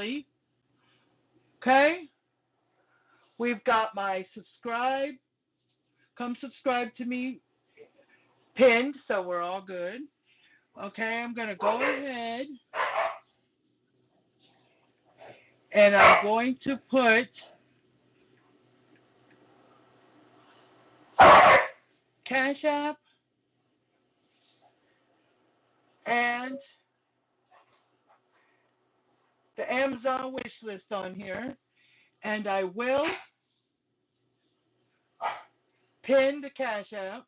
ravioli. Okay? We've got my subscribe, come subscribe to me pinned, so we're all good. Okay, I'm going to go ahead and I'm going to put Cash App and the Amazon wish list on here. And I will pin the Cash App,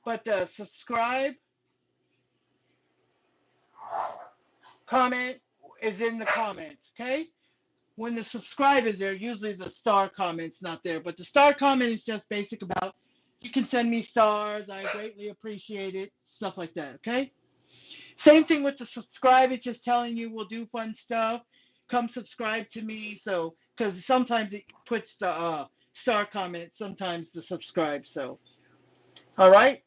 but the subscribe comment is in the comments, okay? When the subscribe is there, usually the star comment's not there, but the star comment is just basic about you can send me stars, I greatly appreciate it, stuff like that, okay? Same thing with the subscribe, it's just telling you we'll do fun stuff. Come subscribe to me, so because sometimes it puts the star comment, sometimes the subscribe, so all right.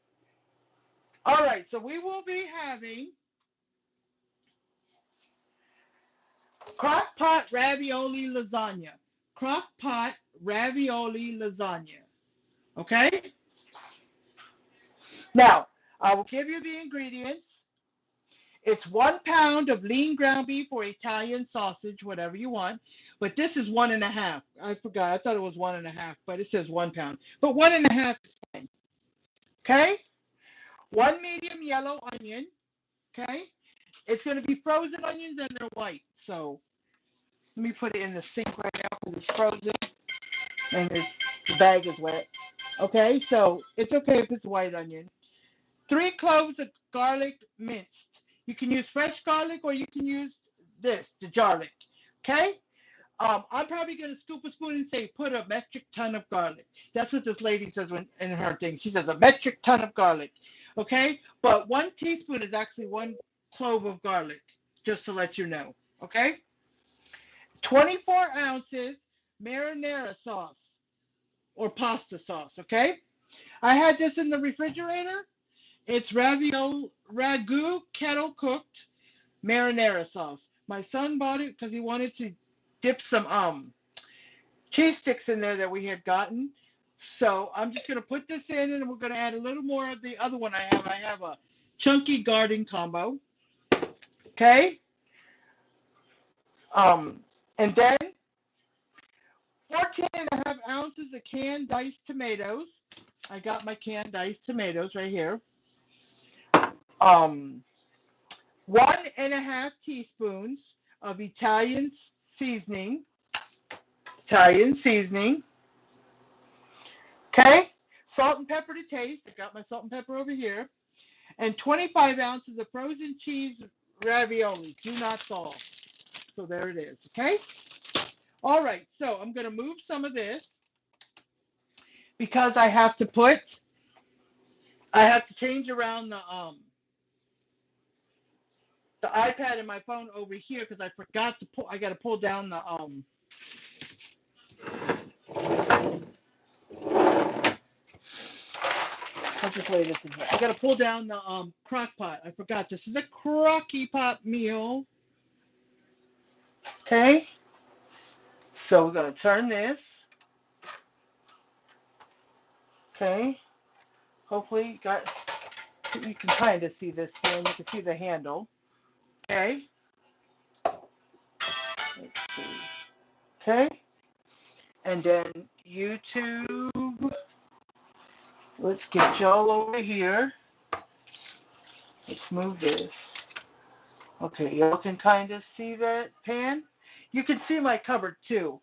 All right, so we will be having Crockpot ravioli lasagna. Crockpot ravioli lasagna. Okay? Now, I will give you the ingredients. It's 1 pound of lean ground beef or Italian sausage, whatever you want. But this is 1.5. I forgot. I thought it was 1.5, but it says 1 pound. But 1.5 is fine. Okay? 1 medium yellow onion. Okay? It's going to be frozen onions and they're white. So let me put it in the sink right now because it's frozen and the bag is wet. Okay, so it's okay if it's white onion. 3 cloves of garlic minced. You can use fresh garlic or you can use the garlic. Okay? I'm probably going to scoop a spoon and say put a metric ton of garlic. That's what this lady says in her thing. She says a metric ton of garlic. Okay? But 1 teaspoon is actually 1 clove of garlic, just to let you know. Okay? 24 ounces marinara sauce or pasta sauce. Okay? I had this in the refrigerator. It's ragu kettle cooked marinara sauce. My son bought it because he wanted to dip some cheese sticks in there that we had gotten. So I'm just going to put this in and we're going to add a little more of the other one I have. I have a chunky garden combo. Okay. And then 14.5 ounces of canned diced tomatoes. I got my canned diced tomatoes right here. 1.5 teaspoons of Italian seasoning. Okay. Salt and pepper to taste. I got my salt and pepper over here. And 25 ounces of frozen cheese ravioli. Do not thaw. So there it is. Okay. All right. So I'm going to move some of this because I have to change around the iPad and my phone over here because I forgot to pull. I got to pull down the I'll just lay this in here. I got to pull down the Crockpot. I forgot this is a Crockpot meal. Okay. So we're going to turn this. Okay. Hopefully you can kind of see this here and you can see the handle. Okay. Let's see. Okay. And then YouTube. Let's get y'all over here. Let's move this. Okay, y'all can kind of see that pan. You can see my cupboard too.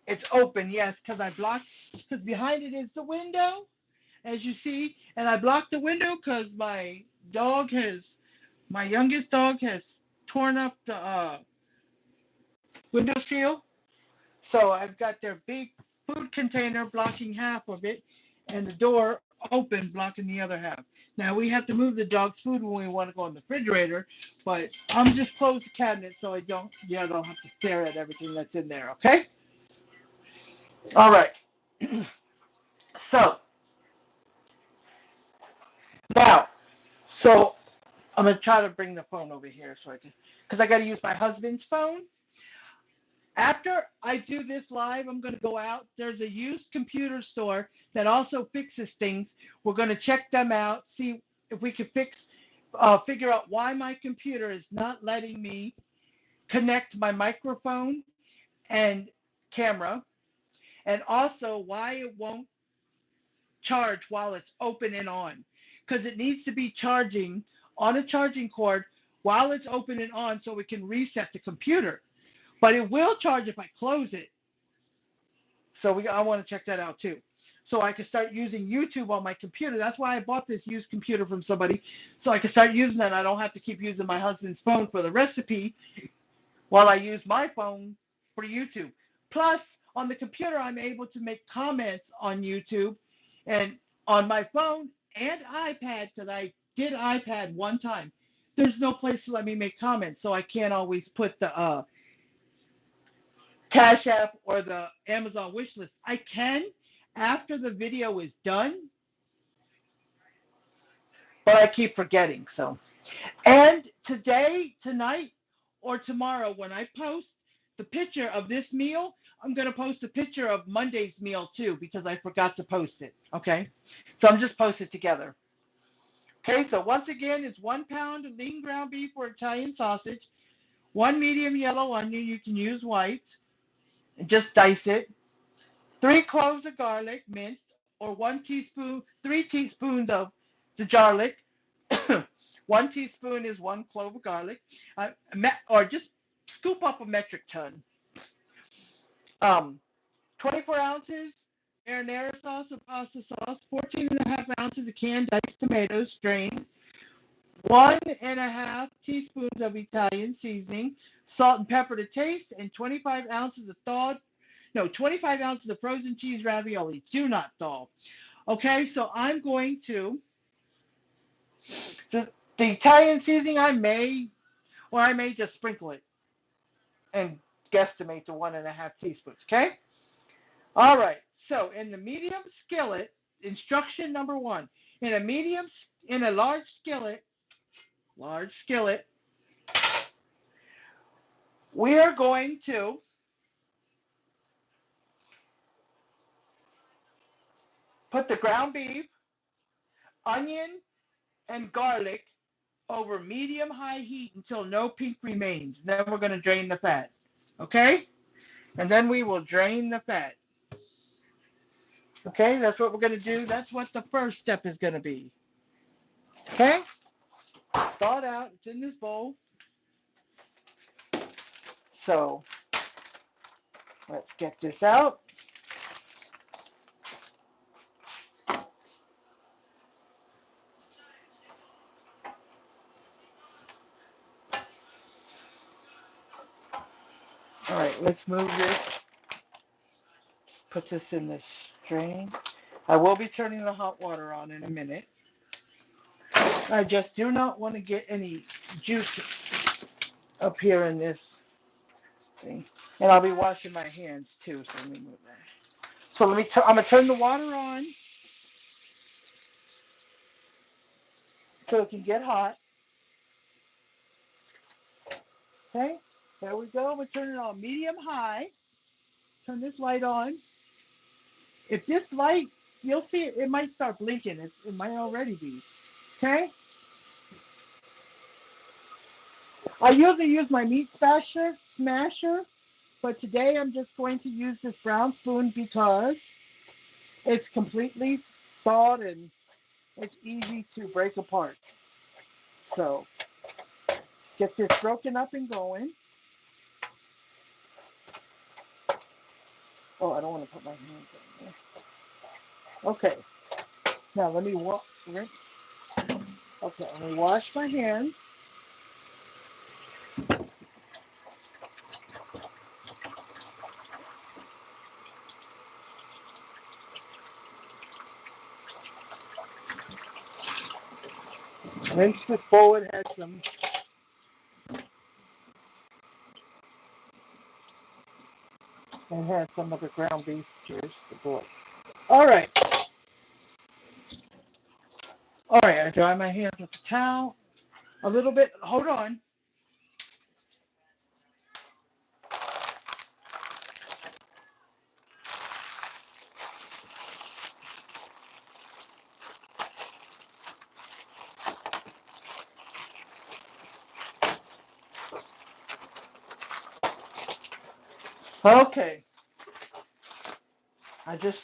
It's open, yes, because behind it is the window, as you see. And I blocked the window because my youngest dog has torn up the window seal. So I've got their big food container blocking half of it and the door open blocking the other half. Now we have to move the dog's food when we want to go in the refrigerator, but I'm just close the cabinet so I don't have to stare at everything that's in there, okay? All right. So now, so I'm gonna try to bring the phone over here so I can, because I got to use my husband's phone. After I do this live, I'm going to go out. There's a used computer store that also fixes things. We're going to check them out, see if we can figure out why my computer is not letting me connect my microphone and camera, and also why it won't charge while it's open and on. Because it needs to be charging on a charging cord while it's open and on so we can reset the computer. But it will charge if I close it. So I want to check that out too. So I can start using YouTube on my computer. That's why I bought this used computer from somebody. So I can start using that. I don't have to keep using my husband's phone for the recipe while I use my phone for YouTube. Plus, on the computer, I'm able to make comments on YouTube and on my phone and iPad, because I did iPad one time. There's no place to let me make comments, so I can't always put the Cash App or the Amazon wish list. I can after the video is done, but I keep forgetting. So, and today, tonight, or tomorrow, when I post the picture of this meal, I'm going to post a picture of Monday's meal too, because I forgot to post it. Okay. So I'm just posting it together. Okay. So once again, it's 1 pound of lean ground beef or Italian sausage, one medium yellow onion. You can use white and just dice it. 3 cloves of garlic minced, or 1 teaspoon, 3 teaspoons of the garlic. 1 teaspoon is 1 clove of garlic, or just scoop up a metric ton. 24 ounces marinara sauce or pasta sauce, 14 and a half ounces of canned diced tomatoes, strained, 1.5 teaspoons of Italian seasoning, salt and pepper to taste, and 25 ounces of frozen cheese ravioli. Do not thaw. Okay, so I'm going to, the Italian seasoning I may just sprinkle it and guesstimate to 1.5 teaspoons. Okay? All right, so in the medium skillet, instruction number one, in a large skillet, we are going to put the ground beef, onion, and garlic over medium-high heat until no pink remains. Then we're going to drain the fat. Okay? And then we will drain the fat. Okay? That's what we're going to do. That's what the first step is going to be. Okay? Start out. It's in this bowl. So let's get this out. All right, let's move this. Put this in the strain. I will be turning the hot water on in a minute. I just do not want to get any juice up here in this thing. And I'll be washing my hands too, so let me move that. So I'm going to turn the water on so it can get hot. Okay, there we go. We'll turn it on medium high. Turn this light on. If this light, you'll see it might start blinking. It might already be. Okay? I usually use my meat smasher, but today I'm just going to use this brown spoon because it's completely thawed and it's easy to break apart. So get this broken up and going. Oh, I don't want to put my hands in there. Okay. Now let me wash my hands. Rinse this bowl. It had some of the ground beef juice. The bowl. All right. All right. I dry my hands with a towel. A little bit. Hold on. Okay, I just,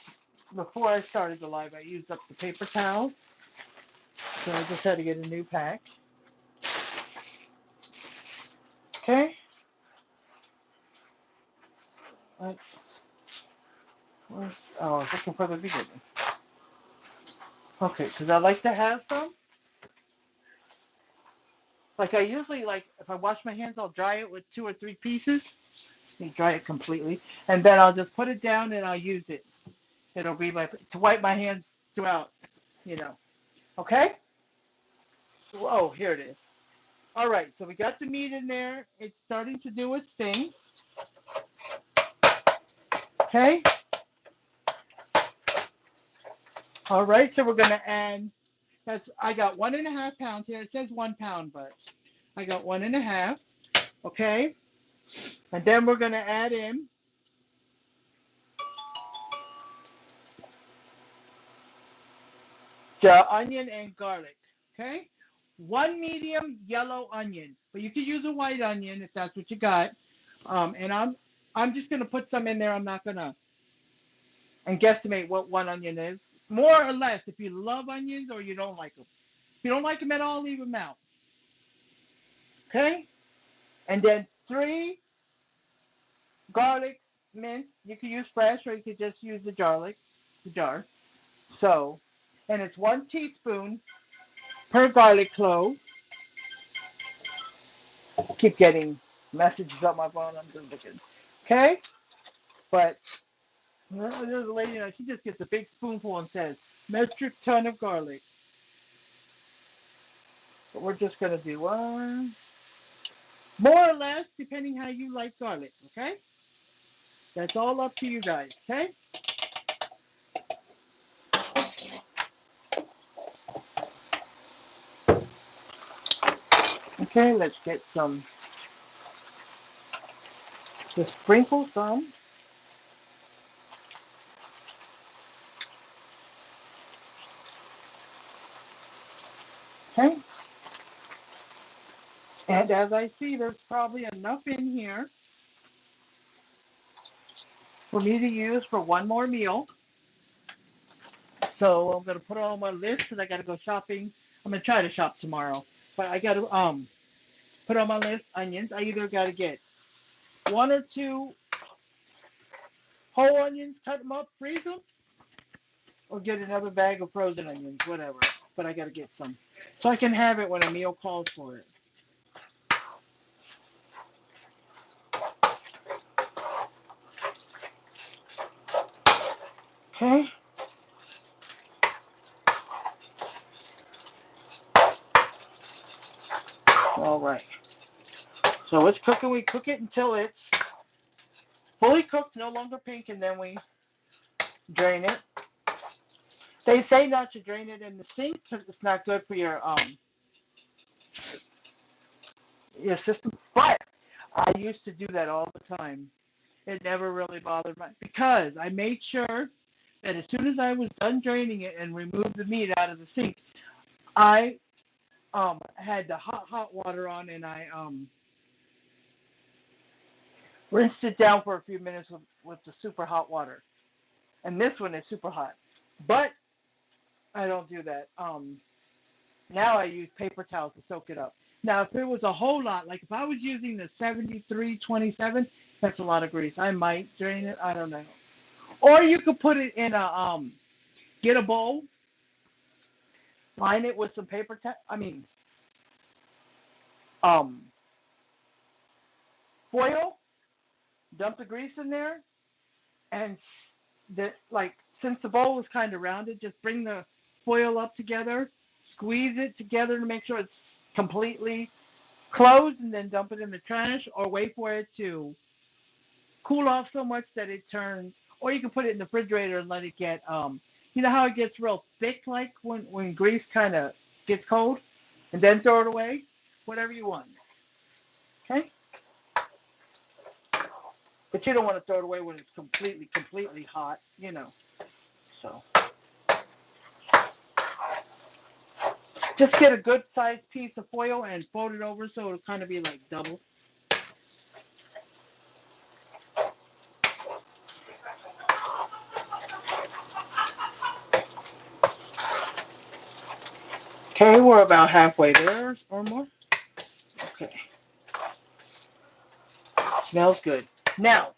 before I started the live, I used up the paper towel, so I just had to get a new pack. Okay, let's, oh, I was looking for the beginning. Okay, because I like to have some. Like I usually like, if I wash my hands, I'll dry it with 2 or 3 pieces. You dry it completely, and then I'll just put it down and I'll use it. It'll be like to wipe my hands throughout, you know. Okay? Oh, here it is. All right, so we got the meat in there. It's starting to do its thing. Okay? All right, so we're gonna add, I got 1.5 pounds here. It says 1 pound, but I got 1.5. Okay? And then we're gonna add in the onion and garlic. Okay? One medium yellow onion, but you could use a white onion if that's what you got. And I'm just gonna put some in there. I'm not gonna and guesstimate what one onion is. More or less, if you love onions or you don't like them. If you don't like them at all, leave them out. Okay? And then 3 garlics minced. You could use fresh or you could just use the garlic, the jar. So, and it's 1 teaspoon per garlic clove. I keep getting messages on my phone. I'm just looking. Okay? But there's a lady, she just gets a big spoonful and says, metric ton of garlic. But we're just going to do one. More or less, depending how you like garlic, okay? That's all up to you guys, okay? Okay, let's get some, just sprinkle some. Okay? And as I see, there's probably enough in here for me to use for one more meal. So I'm going to put it on my list because I got to go shopping. I'm going to try to shop tomorrow. But I got to put on my list onions. I either got to get 1 or 2 whole onions, cut them up, freeze them, or get another bag of frozen onions, whatever. But I got to get some. So I can have it when a meal calls for it. Okay. All right. So it's cooking. We cook it until it's fully cooked, no longer pink, and then we drain it. They say not to drain it in the sink because it's not good for your system. But I used to do that all the time. It never really bothered me because I made sure that as soon as I was done draining it and removed the meat out of the sink, I had the hot water on and I rinsed it down for a few minutes with the super hot water. And this one is super hot. But I don't do that. Now I use paper towels to soak it up. Now, if it was a whole lot, like if I was using the 7327, that's a lot of grease. I might drain it. I don't know. Or you could put it in get a bowl, line it with some paper towel. Um, foil. Dump the grease in there, and since the bowl is kind of rounded, just bring the foil up together, squeeze it together to make sure it's completely closed, and then dump it in the trash, or wait for it to cool off so much that it turns. Or you can put it in the refrigerator and let it get you know how it gets real thick, like when grease kind of gets cold, and then throw it away. Whatever you want. Okay. But you don't want to throw it away when it's completely hot, So just get a good sized piece of foil and fold it over so it'll kind of be like double. Okay, we're about halfway there or more. Okay, smells good. Now,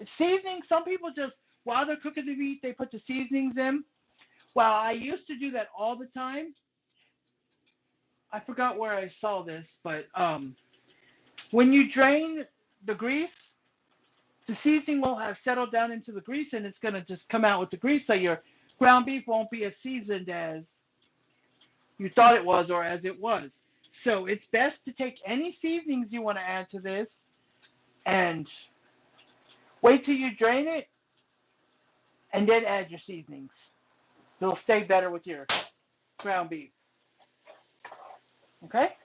seasoning, some people just, while they're cooking the meat, they put the seasonings in. Well, I used to do that all the time. I forgot where I saw this, but when you drain the grease, the seasoning will have settled down into the grease and it's going to just come out with the grease, so your ground beef won't be as seasoned as you thought it was or as it was. So it's best to take any seasonings you want to add to this and wait till you drain it and then add your seasonings. They'll stay better with your ground beef. Okay?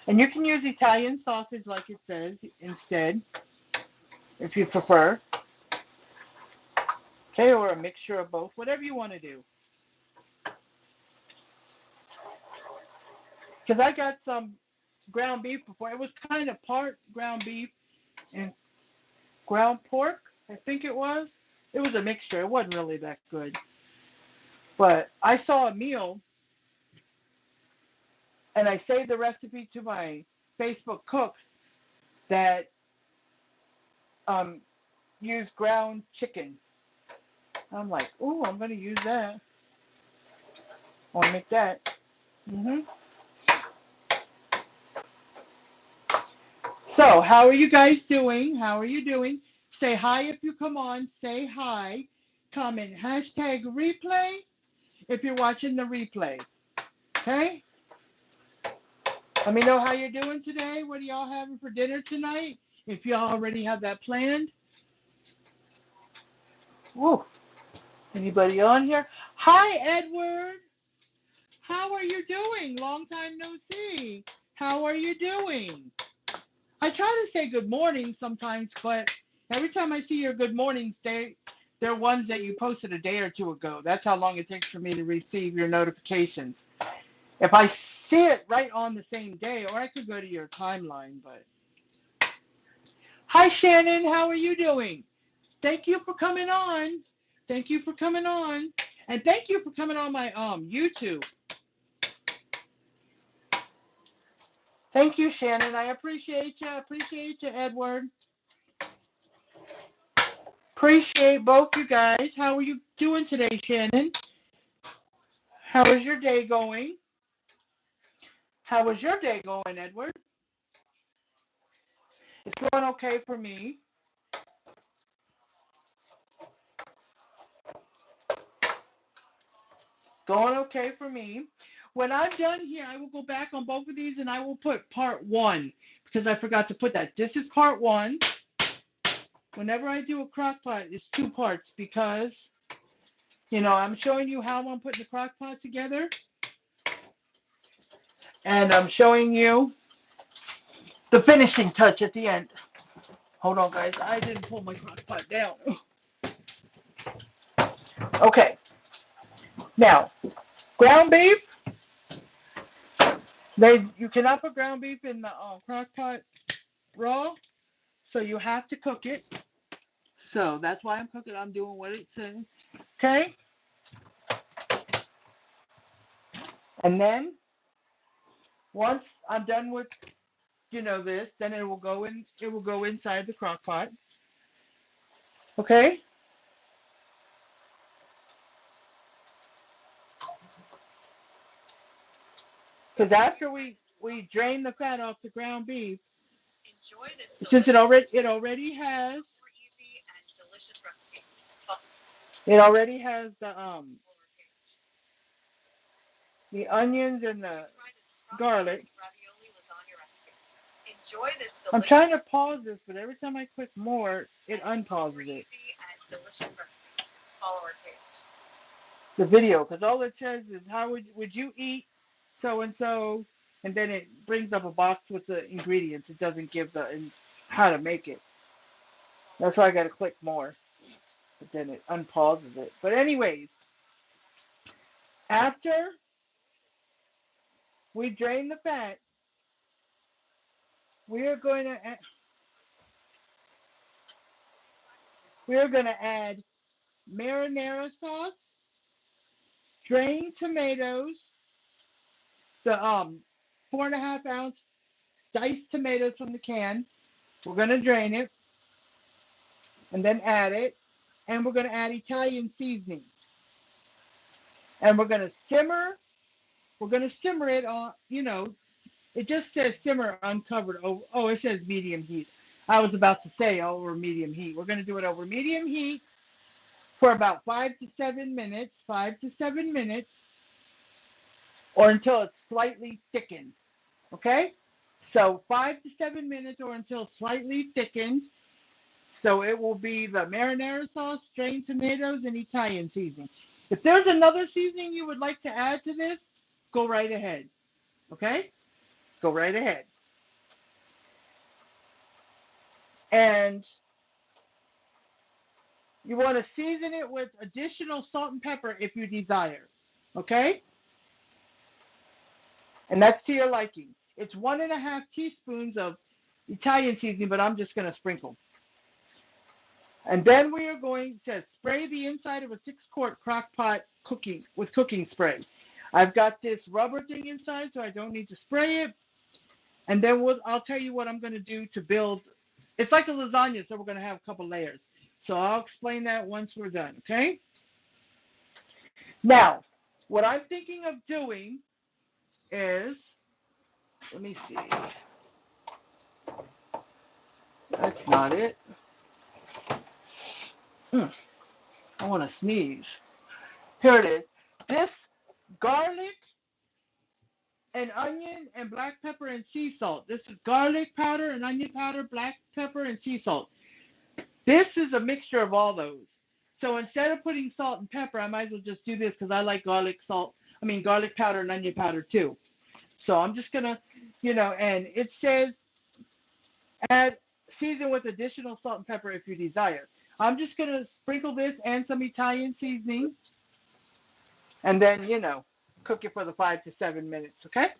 And you can use Italian sausage like it says instead, if you prefer. Okay, or a mixture of both, whatever you want to do. Because I got some ground beef before. It was kind of part ground beef and ground pork, I think it was. It was a mixture. It wasn't really that good. But I saw a meal, and I saved the recipe to my Facebook cooks that use ground chicken. I'm like, ooh, I'm going to use that. I want to make that. So, how are you guys doing? How are you doing? Say hi if you come on. Say hi. Comment hashtag replay if you're watching the replay. Okay? Let me know how you're doing today. What are y'all having for dinner tonight? If y'all already have that planned. Whoa. Anybody on here? Hi, Edward. How are you doing? Long time no see. How are you doing? I try to say good morning sometimes, but every time I see your good mornings, they're ones that you posted a day or two ago. That's how long it takes for me to receive your notifications. If I see it right on the same day, or I could go to your timeline, but. Hi, Shannon. How are you doing? Thank you for coming on. Thank you for coming on. And thank you for coming on my YouTube. Thank you, Shannon. I appreciate you. I appreciate you, Edward. Appreciate both you guys. How are you doing today, Shannon? How is your day going? How was your day going, Edward? It's going okay for me. Going okay for me. When I'm done here, I will go back on both of these and I will put part one because I forgot to put that. This is part one. Whenever I do a crock pot, it's two parts because, I'm showing you how I'm putting the crock pot together. And I'm showing you the finishing touch at the end. Hold on, guys. I didn't pull my crock pot down. Okay. Now, ground beef. You cannot put ground beef in the crock pot raw, so you have to cook it. So that's why I'm cooking. I'm doing what it says. Okay. And then once I'm done with this, then it will go in. It will go inside the crock pot. Okay. Because after we drain the fat off the ground beef, since it already has the onions and the garlic. I'm trying to pause this, but every time I click more, it unpauses it. The video, because all it says is how would you eat so and so, and then it brings up a box with the ingredients. It doesn't give how to make it. That's why I got to click more, but then it unpauses it. But anyways, after we drain the fat, we are going to add marinara sauce, drained tomatoes, the 4.5 ounce diced tomatoes from the can. We're going to drain it and then add it. And we're going to add Italian seasoning. And we're going to simmer. We're going to simmer it on, it just says simmer uncovered. Oh, it says medium heat. I was about to say over medium heat. We're going to do it over medium heat for about 5 to 7 minutes, or until it's slightly thickened. Okay? So 5 to 7 minutes or until slightly thickened. So it will be the marinara sauce, strained tomatoes, and Italian seasoning. If there's another seasoning you would like to add to this, go right ahead. Okay? Go right ahead. And you want to season it with additional salt and pepper if you desire. Okay? And that's to your liking. It's 1.5 teaspoons of Italian seasoning, but I'm just going to sprinkle. And then we are going, it says, spray the inside of a 6-quart crock pot with cooking spray. I've got this rubber thing inside, so I don't need to spray it. And then I'll tell you what I'm going to do to build. It's like a lasagna, so we're going to have a couple layers. So I'll explain that once we're done, okay? Now, what I'm thinking of doing is, let me see. That's not it. I want to sneeze. Here it is. This garlic and onion and black pepper and sea salt. This is garlic powder and onion powder, black pepper and sea salt. This is a mixture of all those. So instead of putting salt and pepper, I might as well just do this because I like garlic powder and onion powder too. So I'm just going to, and it says add season with additional salt and pepper if you desire. I'm just going to sprinkle this and some Italian seasoning and then, cook it for the 5 to 7 minutes, okay?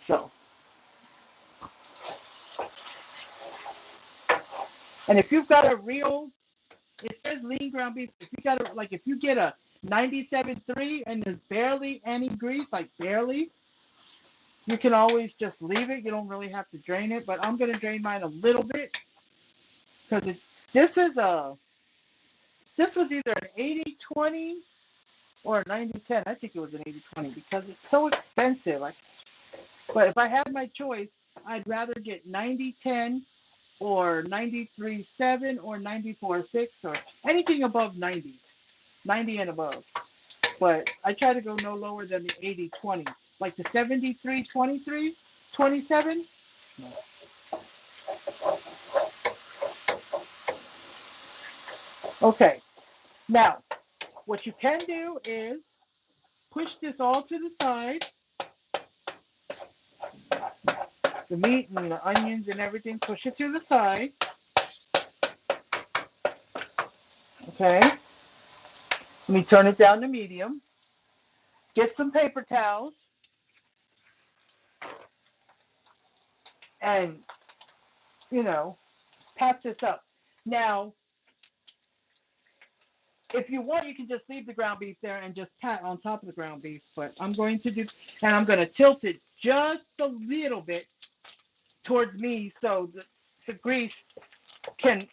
So, and if you've got a real, it says lean ground beef. If you get a 97.3 and there's barely any grease, like barely, you can always just leave it. You don't really have to drain it, but I'm going to drain mine a little bit because this was either an 80-20 or a 90-10. I think it was an 80-20 because it's so expensive. But if I had my choice, I'd rather get 90-10 or 93.7 or 94.6 or anything above 90 and above. But I try to go no lower than the 80-20, like the 73-23, 27. No. Okay, now what you can do is push this all to the side. The meat and the onions and everything, push it to the side. Okay. Let me turn it down to medium. Get some paper towels. And, pat this up. Now, if you want, you can just leave the ground beef there and just pat on top of the ground beef. But I'm going to I'm going to tilt it just a little bit towards me so the grease can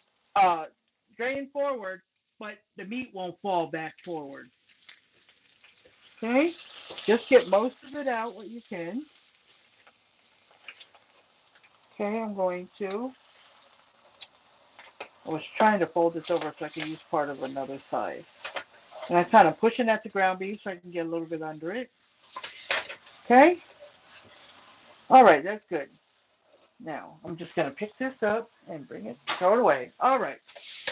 drain forward, but the meat won't fall back forward. Okay? Just get most of it out, what you can. Okay, I was trying to fold this over so I can use part of another side. And I'm kind of pushing at the ground beef so I can get a little bit under it. Okay? All right, that's good. Now, I'm just going to pick this up and throw it away. All right.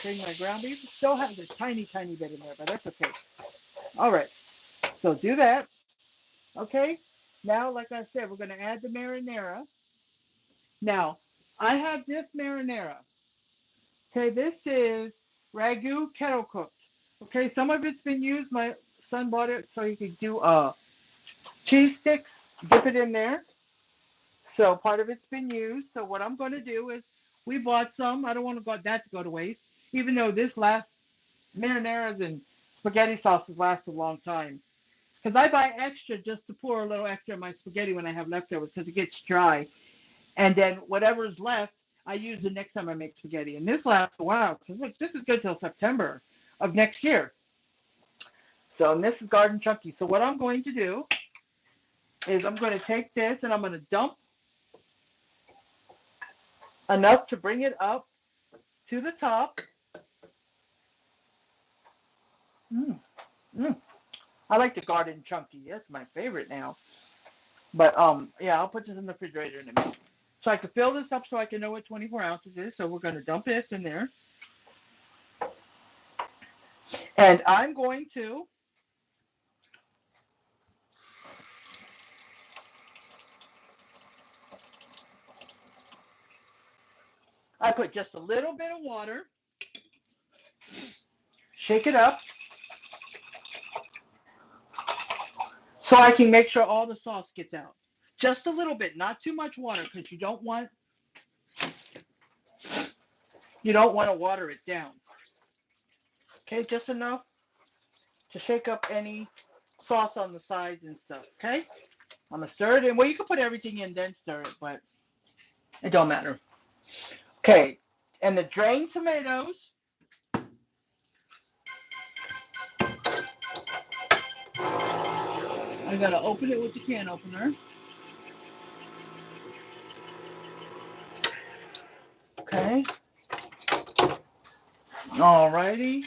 Bring my ground beef. It still has a tiny, tiny bit in there, but that's okay. All right. So do that. Okay? Now, like I said, we're going to add the marinara. Now, I have this marinara. Okay, this is ragu kettle cooked. Okay, some of it's been used. My son bought it so he could do cheese sticks. Dip it in there. So part of it's been used. So what I'm going to do is we bought some. I don't want to go that to go to waste, even though this last marinaras and spaghetti sauces last a long time. Because I buy extra just to pour a little extra in my spaghetti when I have leftovers because it gets dry. And then whatever's left, I use the next time I make spaghetti. And this lasts a while because look, this is good till September of next year. So and this is garden chunky. So what I'm going to do is I'm going to take this and I'm going to dump enough to bring it up to the top. Mm, mm. I like the garden chunky. That's my favorite now. But yeah, I'll put this in the refrigerator in a minute. So I can fill this up so I can know what 24 ounces is. So we're going to dump this in there. And I'm going to, I put just a little bit of water, shake it up so I can make sure all the sauce gets out. Just a little bit, not too much water because you don't want to water it down. Okay, just enough to shake up any sauce on the sides and stuff. Okay, I'm gonna stir it in. Well, you can put everything in then stir it, but it don't matter. Okay, and the drained tomatoes. I gotta open it with the can opener. Okay, alrighty.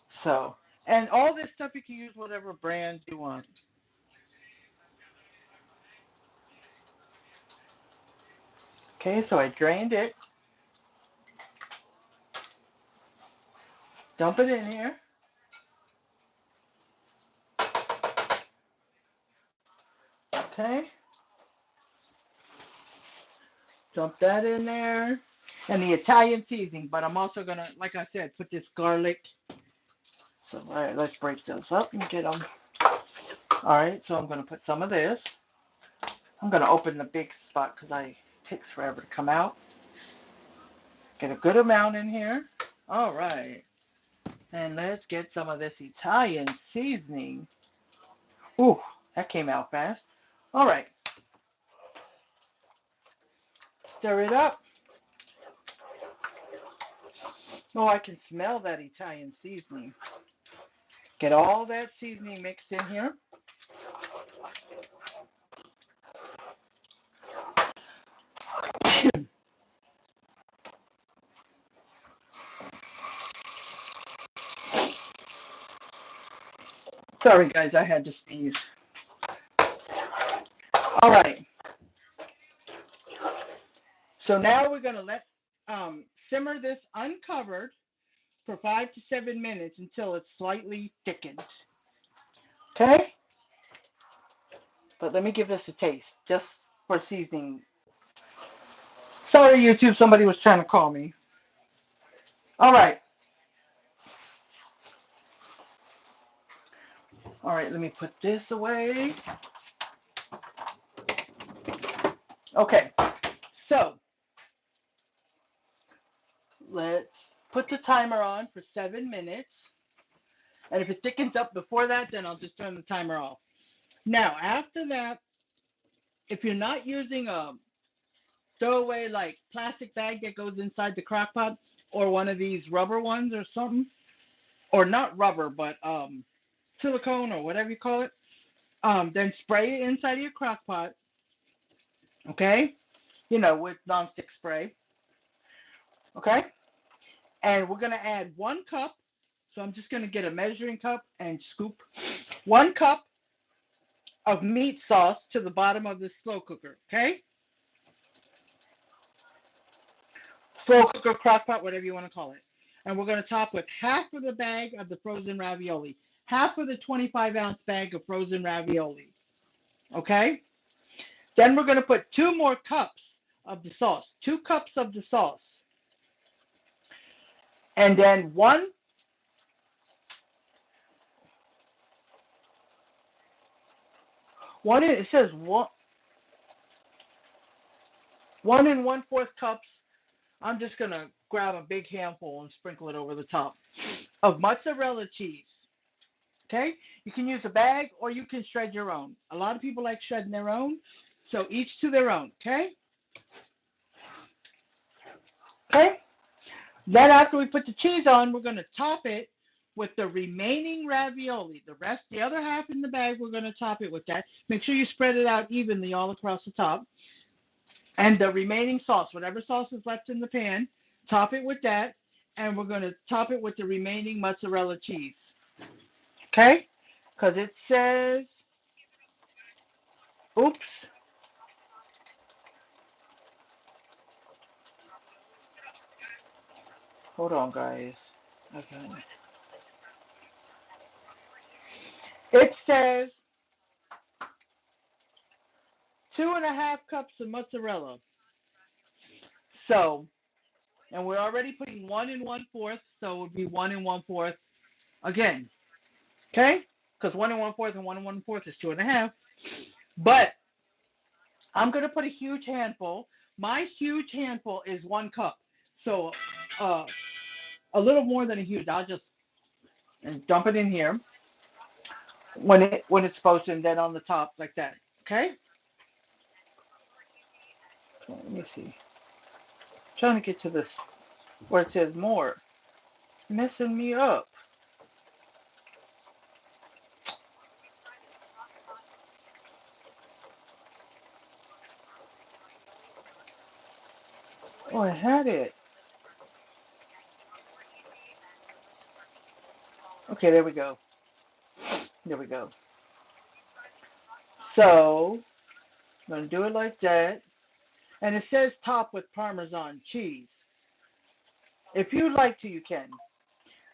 So, and all this stuff you can use whatever brand you want. Okay, so I drained it. Dump it in here. Okay, dump that in there. And the Italian seasoning, but I'm also gonna, like I said, put this garlic. So, all right, let's break those up and get them. All right, so I'm gonna put some of this. I'm gonna open the big spot because it takes forever to come out. Get a good amount in here. All right, and let's get some of this Italian seasoning. Ooh, that came out fast. All right, stir it up. Oh, I can smell that Italian seasoning. Get all that seasoning mixed in here. Sorry, guys, I had to sneeze. All right, so now we're gonna let simmer this uncovered for 5 to 7 minutes until it's slightly thickened. Okay, but let me give this a taste just for seasoning. Sorry, YouTube, somebody was trying to call me. All right. All right, let me put this away. Okay, so let's put the timer on for 7 minutes. And if it thickens up before that, then I'll just turn the timer off. Now, after that, if you're not using a throwaway like plastic bag that goes inside the crock pot or one of these rubber ones or something, or not rubber, but silicone or whatever you call it, then spray it inside of your crock pot, okay? With nonstick spray, okay? And we're gonna add 1 cup. So I'm just gonna get a measuring cup and scoop 1 cup of meat sauce to the bottom of the slow cooker, okay? Slow cooker, crock pot, whatever you want to call it. And we're going to top with half of the bag of the frozen ravioli, half of the 25-ounce bag of frozen ravioli, okay? Then we're going to put 2 more cups of the sauce, 2 cups of the sauce. And then it says one, 1 1/4 cups. I'm just going to grab a big handful and sprinkle it over the top of mozzarella cheese. Okay? You can use a bag or you can shred your own. A lot of people like shredding their own, so each to their own. Okay? Okay? Then after we put the cheese on, we're going to top it with the remaining ravioli. The other half in the bag, we're going to top it with that. Make sure you spread it out evenly all across the top. And the remaining sauce, whatever sauce is left in the pan, top it with that. And we're going to top it with the remaining mozzarella cheese. Okay? Because it says, oops. Hold on, guys. Okay. It says 2 1/2 cups of mozzarella. So, and we're already putting 1 1/4, so it would be 1 1/4 again. Okay? Because 1 1/4 and 1 1/4 is 2 1/2. But I'm going to put a huge handful. My huge handful is 1 cup. So, a little more than a huge. I'll just dump it in here when it's supposed to, and then on the top like that. Okay? Let me see. I'm trying to get to this where it says more. It's messing me up. Oh, I had it. Okay, there we go. There we go. So, I'm going to do it like that. And it says top with Parmesan cheese. If you'd like to, you can.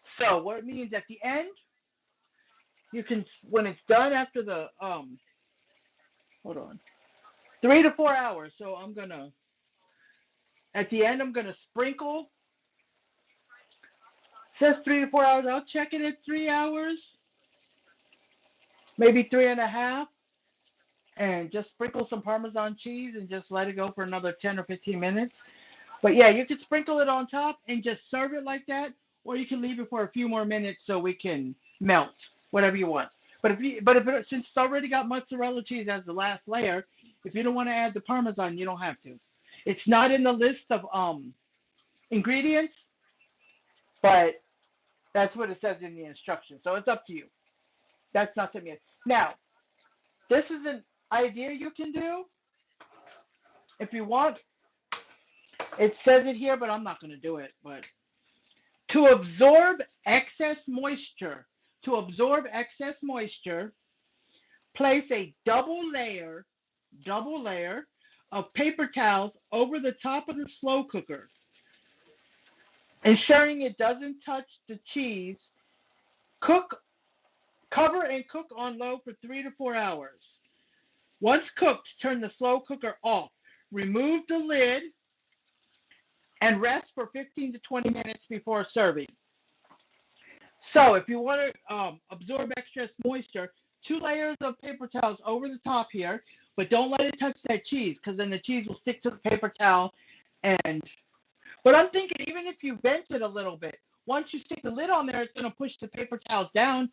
So, what it means at the end, you can, when it's done after the, hold on, 3 to 4 hours. So, at the end, I'm going to sprinkle. It says 3 to 4 hours. I'll check it at 3 hours, maybe 3 1/2. And just sprinkle some Parmesan cheese and just let it go for another 10 or 15 minutes. But yeah, you can sprinkle it on top and just serve it like that, or you can leave it for a few more minutes so we can melt, whatever you want. But since it's already got mozzarella cheese as the last layer, if you don't want to add the Parmesan, you don't have to. It's not in the list of ingredients, but that's what it says in the instructions. So it's up to you. That's not something. Now, this is an idea you can do if you want. It says it here, but I'm not going to do it. But to absorb excess moisture, place a double layer of paper towels over the top of the slow cooker, ensuring it doesn't touch the cheese. Cover and cook on low for 3 to 4 hours. Once cooked, turn the slow cooker off. Remove the lid and rest for 15 to 20 minutes before serving. So if you want to absorb excess moisture, 2 layers of paper towels over the top here, but don't let it touch that cheese because then the cheese will stick to the paper towel. But I'm thinking even if you vent it a little bit, once you stick the lid on there, it's going to push the paper towels down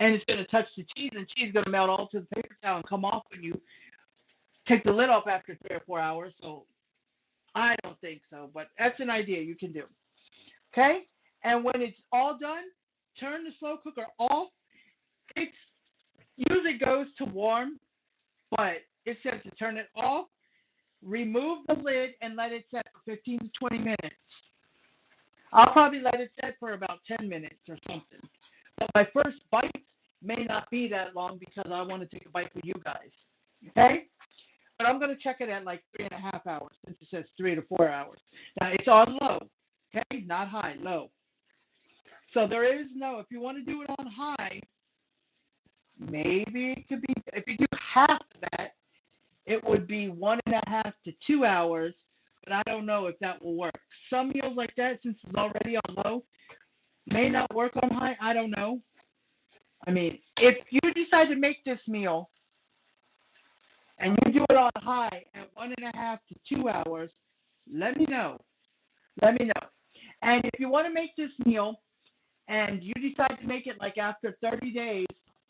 and it's going to touch the cheese, and cheese is going to melt all to the paper towel and come off when you take the lid off after 3 or 4 hours. So I don't think so, but that's an idea you can do. Okay? And when it's all done, turn the slow cooker off. It usually goes to warm, but it says to turn it off. Remove the lid and let it set for 15 to 20 minutes. I'll probably let it set for about 10 minutes or something. But my first bites may not be that long because I want to take a bite with you guys. Okay? But I'm going to check it at like 3 1/2 hours since it says 3 to 4 hours. Now it's on low. Okay? Not high, low. So there is no, if you want to do it on high, maybe it could be, if you do half of that, it would be 1 1/2 to 2 hours, but I don't know if that will work. Some meals like that, since it's already on low, may not work on high. I don't know. I mean, if you decide to make this meal and you do it on high at 1.5 to 2 hours, let me know. Let me know. And if you want to make this meal and you decide to make it like after 30 days,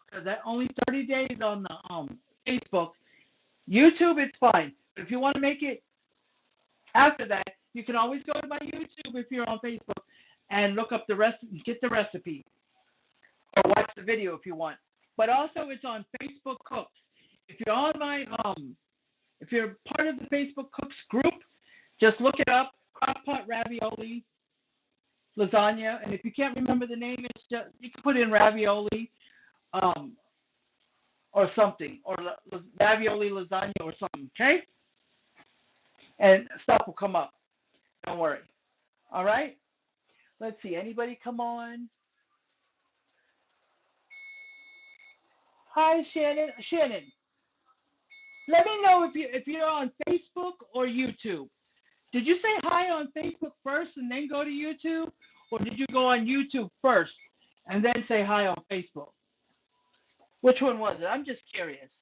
because that only 30 days on the Facebook, YouTube it's fine. But if you want to make it after that, you can always go to my YouTube if you're on Facebook and look up the recipe, get the recipe, or watch the video if you want. But also it's on Facebook Cooks. If you're on my if you're part of the Facebook Cooks group, just look it up, Crockpot ravioli lasagna, and if you can't remember the name, it's just you can put in ravioli um or something, or ravioli lasagna or something, okay? And stuff will come up. Don't worry. All right. Let's see. Anybody come on? Hi, Shannon. Shannon, let me know if you're on Facebook or YouTube. Did you say hi on Facebook first and then go to YouTube, or did you go on YouTube first and then say hi on Facebook? Which one was it? I'm just curious.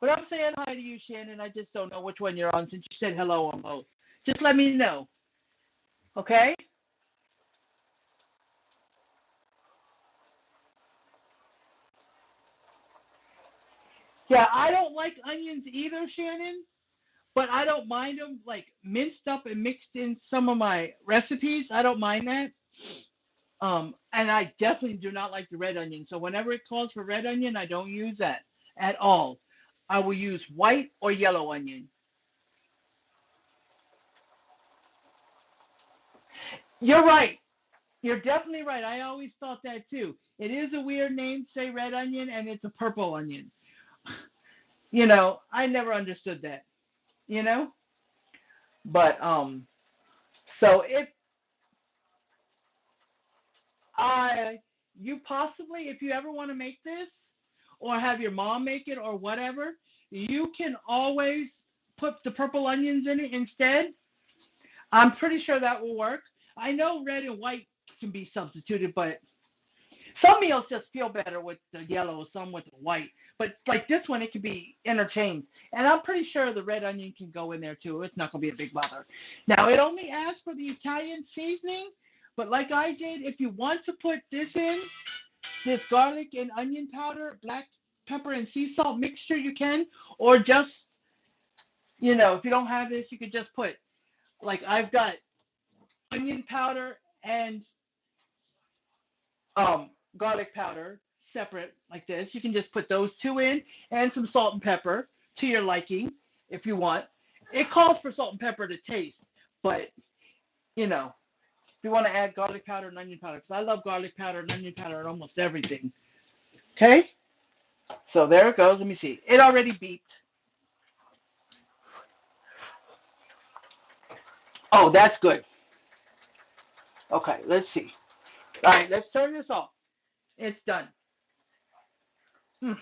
But I'm saying hi to you, Shannon. I just don't know which one you're on since you said hello on both. Just let me know, okay? Yeah, I don't like onions either, Shannon, but I don't mind them like minced up and mixed in some of my recipes. I don't mind that. And I definitely do not like the red onion. So whenever it calls for red onion, I don't use that at all. I will use white or yellow onion. You're right. You're definitely right. I always thought that too. It is a weird name, say red onion, and it's a purple onion. I never understood that, you know? But so if I you possibly, if you ever want to make this or have your mom make it or whatever, you can always put the purple onions in it instead. I'm pretty sure that will work. I know red and white can be substituted, but some meals just feel better with the yellow, some with the white. But like this one, it can be interchanged. And I'm pretty sure the red onion can go in there too. It's not going to be a big bother. Now, it only asks for the Italian seasoning. But like I did, if you want to put this in, this garlic and onion powder, black pepper and sea salt mixture, you can. Or just, if you don't have this, you could just put, like I've got onion powder and garlic powder separate like this. You can just put those two in and some salt and pepper to your liking if you want. It calls for salt and pepper to taste, but if you want to add garlic powder and onion powder, because I love garlic powder and onion powder in almost everything. Okay, so there it goes. Let me see. It already beeped. Oh, that's good. Okay, let's see. All right, let's turn this off. It's done. Hmm.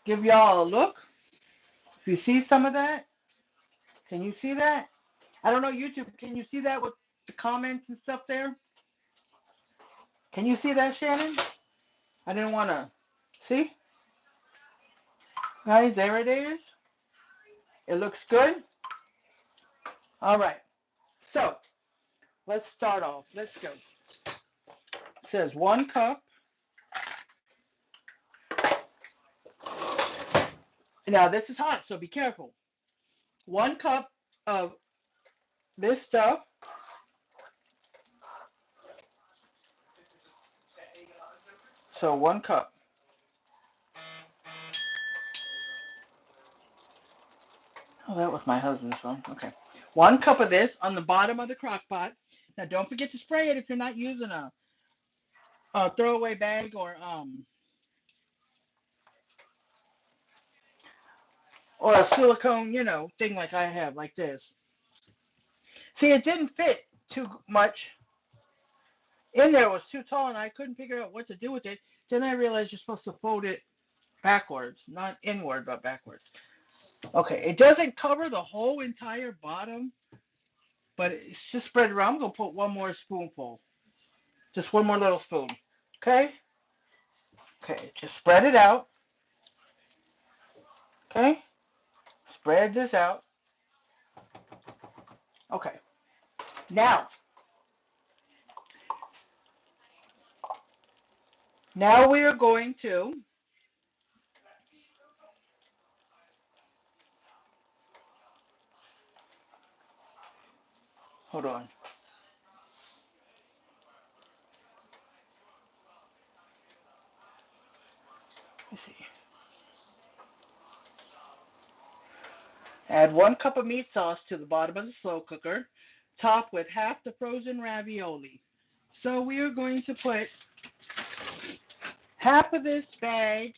Give y'all a look. If you see some of that, can you see that? I don't know, YouTube, can you see that with the comments and stuff there? Can you see that, Shannon? I didn't want to. See? Guys, there it is. It looks good. All right. So, let's start off. Let's go. It says 1 cup. Now, this is hot, so be careful. 1 cup of this stuff. So, 1 cup. Oh, that was my husband's phone. Okay. 1 cup of this on the bottom of the crock pot. Now, don't forget to spray it if you're not using a throwaway bag or a silicone, thing like I have, like this. See, it didn't fit too much in there. It was too tall, and I couldn't figure out what to do with it. Then I realized you're supposed to fold it backwards, not inward, but backwards. Okay, it doesn't cover the whole entire bottom, but it's just spread around. I'm going to put one more spoonful, just one more little spoon. Okay? Okay, just spread it out. Okay, spread this out. Okay, now we are going to, hold on. Let's see. Add 1 cup of meat sauce to the bottom of the slow cooker. Top with half the frozen ravioli. So we are going to put half of this bag,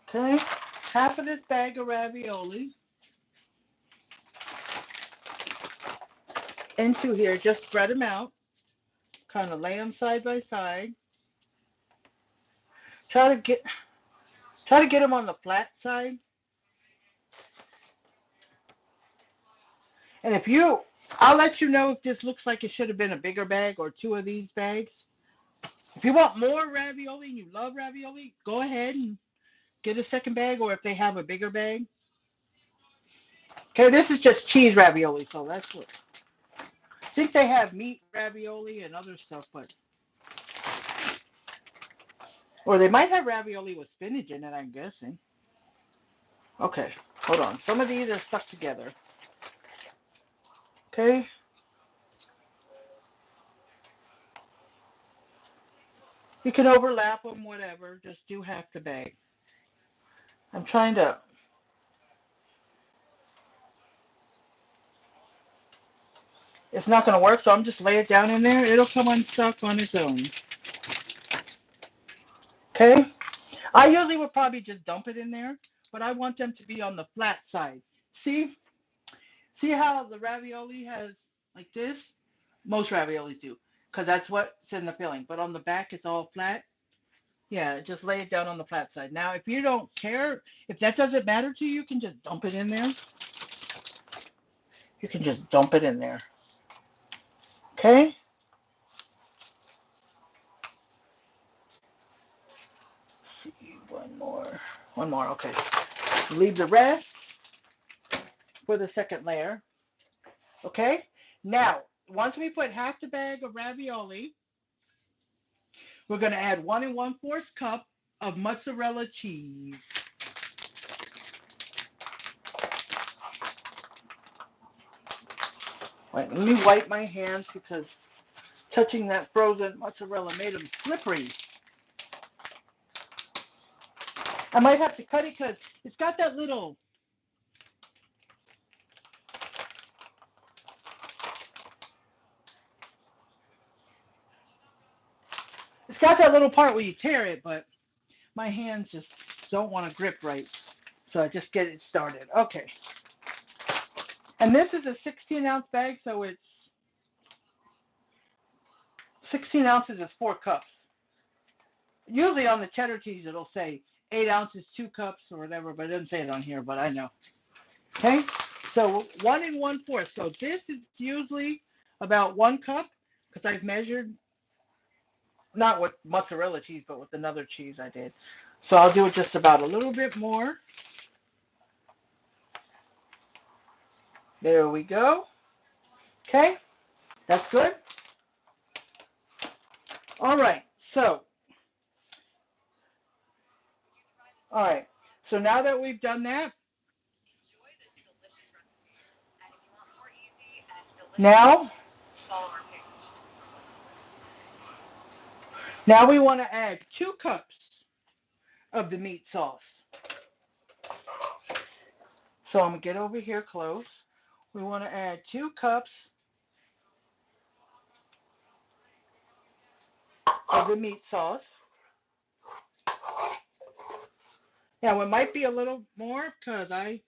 okay, half of this bag of ravioli into here. Just spread them out, kind of lay them side by side. Try to get them on the flat side. And I'll let you know if this looks like it should have been a bigger bag or 2 of these bags. If you want more ravioli and you love ravioli, go ahead and get a second bag, or if they have a bigger bag. Okay, this is just cheese ravioli, so that's what. I think they have meat ravioli and other stuff, but or they might have ravioli with spinach in it, I'm guessing. Okay, hold on. Some of these are stuck together. Okay. You can overlap them, whatever. Just do half the bag. I'm trying to. It's not going to work, so I'm just lay it down in there. It'll come unstuck on its own. Okay. I usually would probably just dump it in there, but I want them to be on the flat side. See? See how the ravioli has like this? Most raviolis do, because that's what's in the filling. But on the back, it's all flat. Yeah, just lay it down on the flat side. Now, if you don't care, if that doesn't matter to you, you can just dump it in there. You can just dump it in there. Okay? Let's see, one more. One more, okay. Leave the rest for the second layer. Okay? Now, once we put half the bag of ravioli, we're going to add 1 1/4 cup of mozzarella cheese. Wait, let me wipe my hands because touching that frozen mozzarella made them slippery. I might have to cut it because it's got that little, part where you tear it, but my hands just don't want to grip right. So I just get it started. Okay. And this is a 16-ounce bag, so it's 16 ounces is 4 cups. Usually on the cheddar cheese, it'll say 8 ounces, 2 cups, or whatever, but it doesn't say it on here, but I know. Okay, so 1 1/4. So this is usually about 1 cup because I've measured, not with mozzarella cheese, but with another cheese I did. So I'll do it just about a little bit more. There we go. Okay, that's good. All right, so, now that we've done that, now, we want to add 2 cups of the meat sauce. So I'm going to get over here close. We want to add 2 cups of the meat sauce. Now it might be a little more because I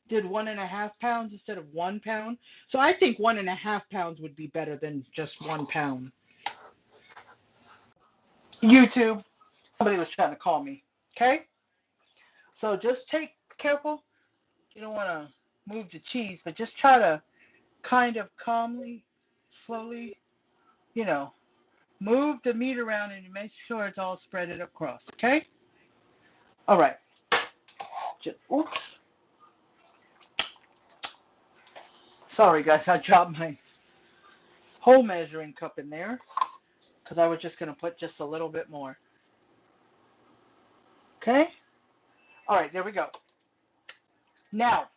did 1.5 pounds instead of 1 pound. So I think 1.5 pounds would be better than just 1 pound. YouTube, somebody was trying to call me. Okay? So just take careful. You don't want to move the cheese, but just try to kind of calmly, slowly, you know, Move the meat around and you make sure it's all spread it across, okay? All right. Oops. Sorry, guys, I dropped my whole measuring cup in there because I was just going to put just a little bit more. Okay? All right, there we go. Now,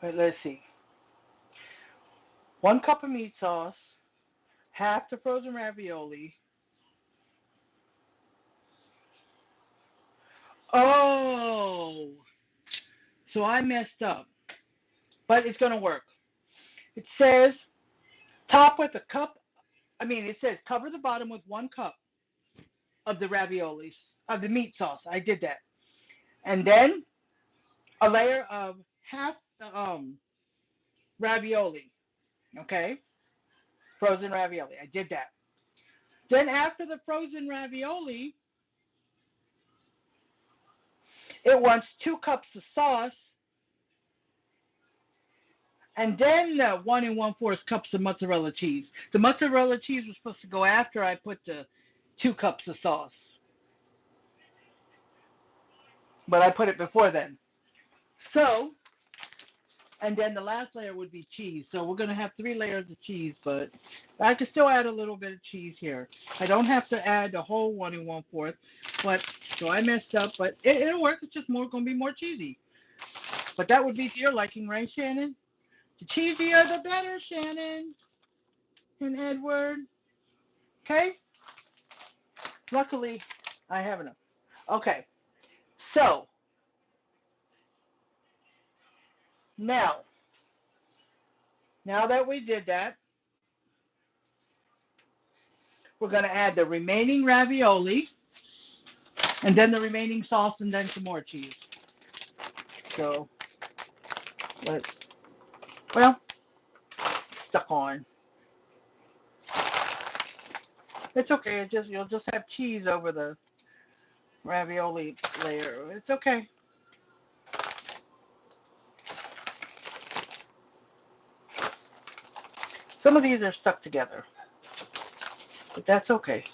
let's see. 1 cup of meat sauce, half the frozen ravioli. Oh, so I messed up, but it's going to work. It says top with a cup. It says cover the bottom with 1 cup of the raviolis, of the meat sauce. I did that. And then a layer of half the ravioli. Okay? Frozen ravioli. I did that. Then after the frozen ravioli, it wants 2 cups of sauce, and then 1 1/4 cups of mozzarella cheese. The mozzarella cheese was supposed to go after I put the 2 cups of sauce, but I put it before then. So, and then the last layer would be cheese. So we're going to have 3 layers of cheese, but I can still add a little bit of cheese here. I don't have to add the whole 1 1/4, but so I messed up, but it'll work. It's just going to be more cheesy. But that would be to your liking, right, Shannon? The cheesier, the better, Shannon and Edward. Okay? Luckily, I have enough. Okay. So, now that we did that, we're going to add the remaining ravioli and then the remaining sauce and then some more cheese. So, stuck on. It's okay. You'll just have cheese over the ravioli layer. It's okay. Some of these are stuck together, but that's okay.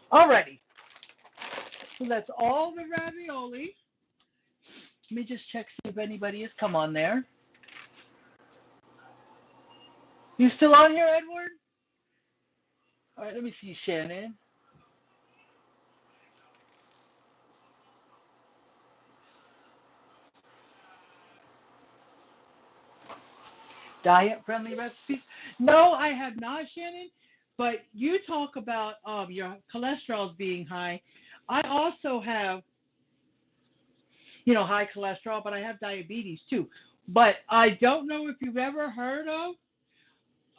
Alrighty. So that's all the ravioli. Let me just check, see if anybody has come on there. You still on here, Edward? All right, let me see, Shannon. Diet-friendly recipes? No, I have not, Shannon. But you talk about your cholesterol being high. I also have, high cholesterol, but I have diabetes too. But I don't know if you've ever heard of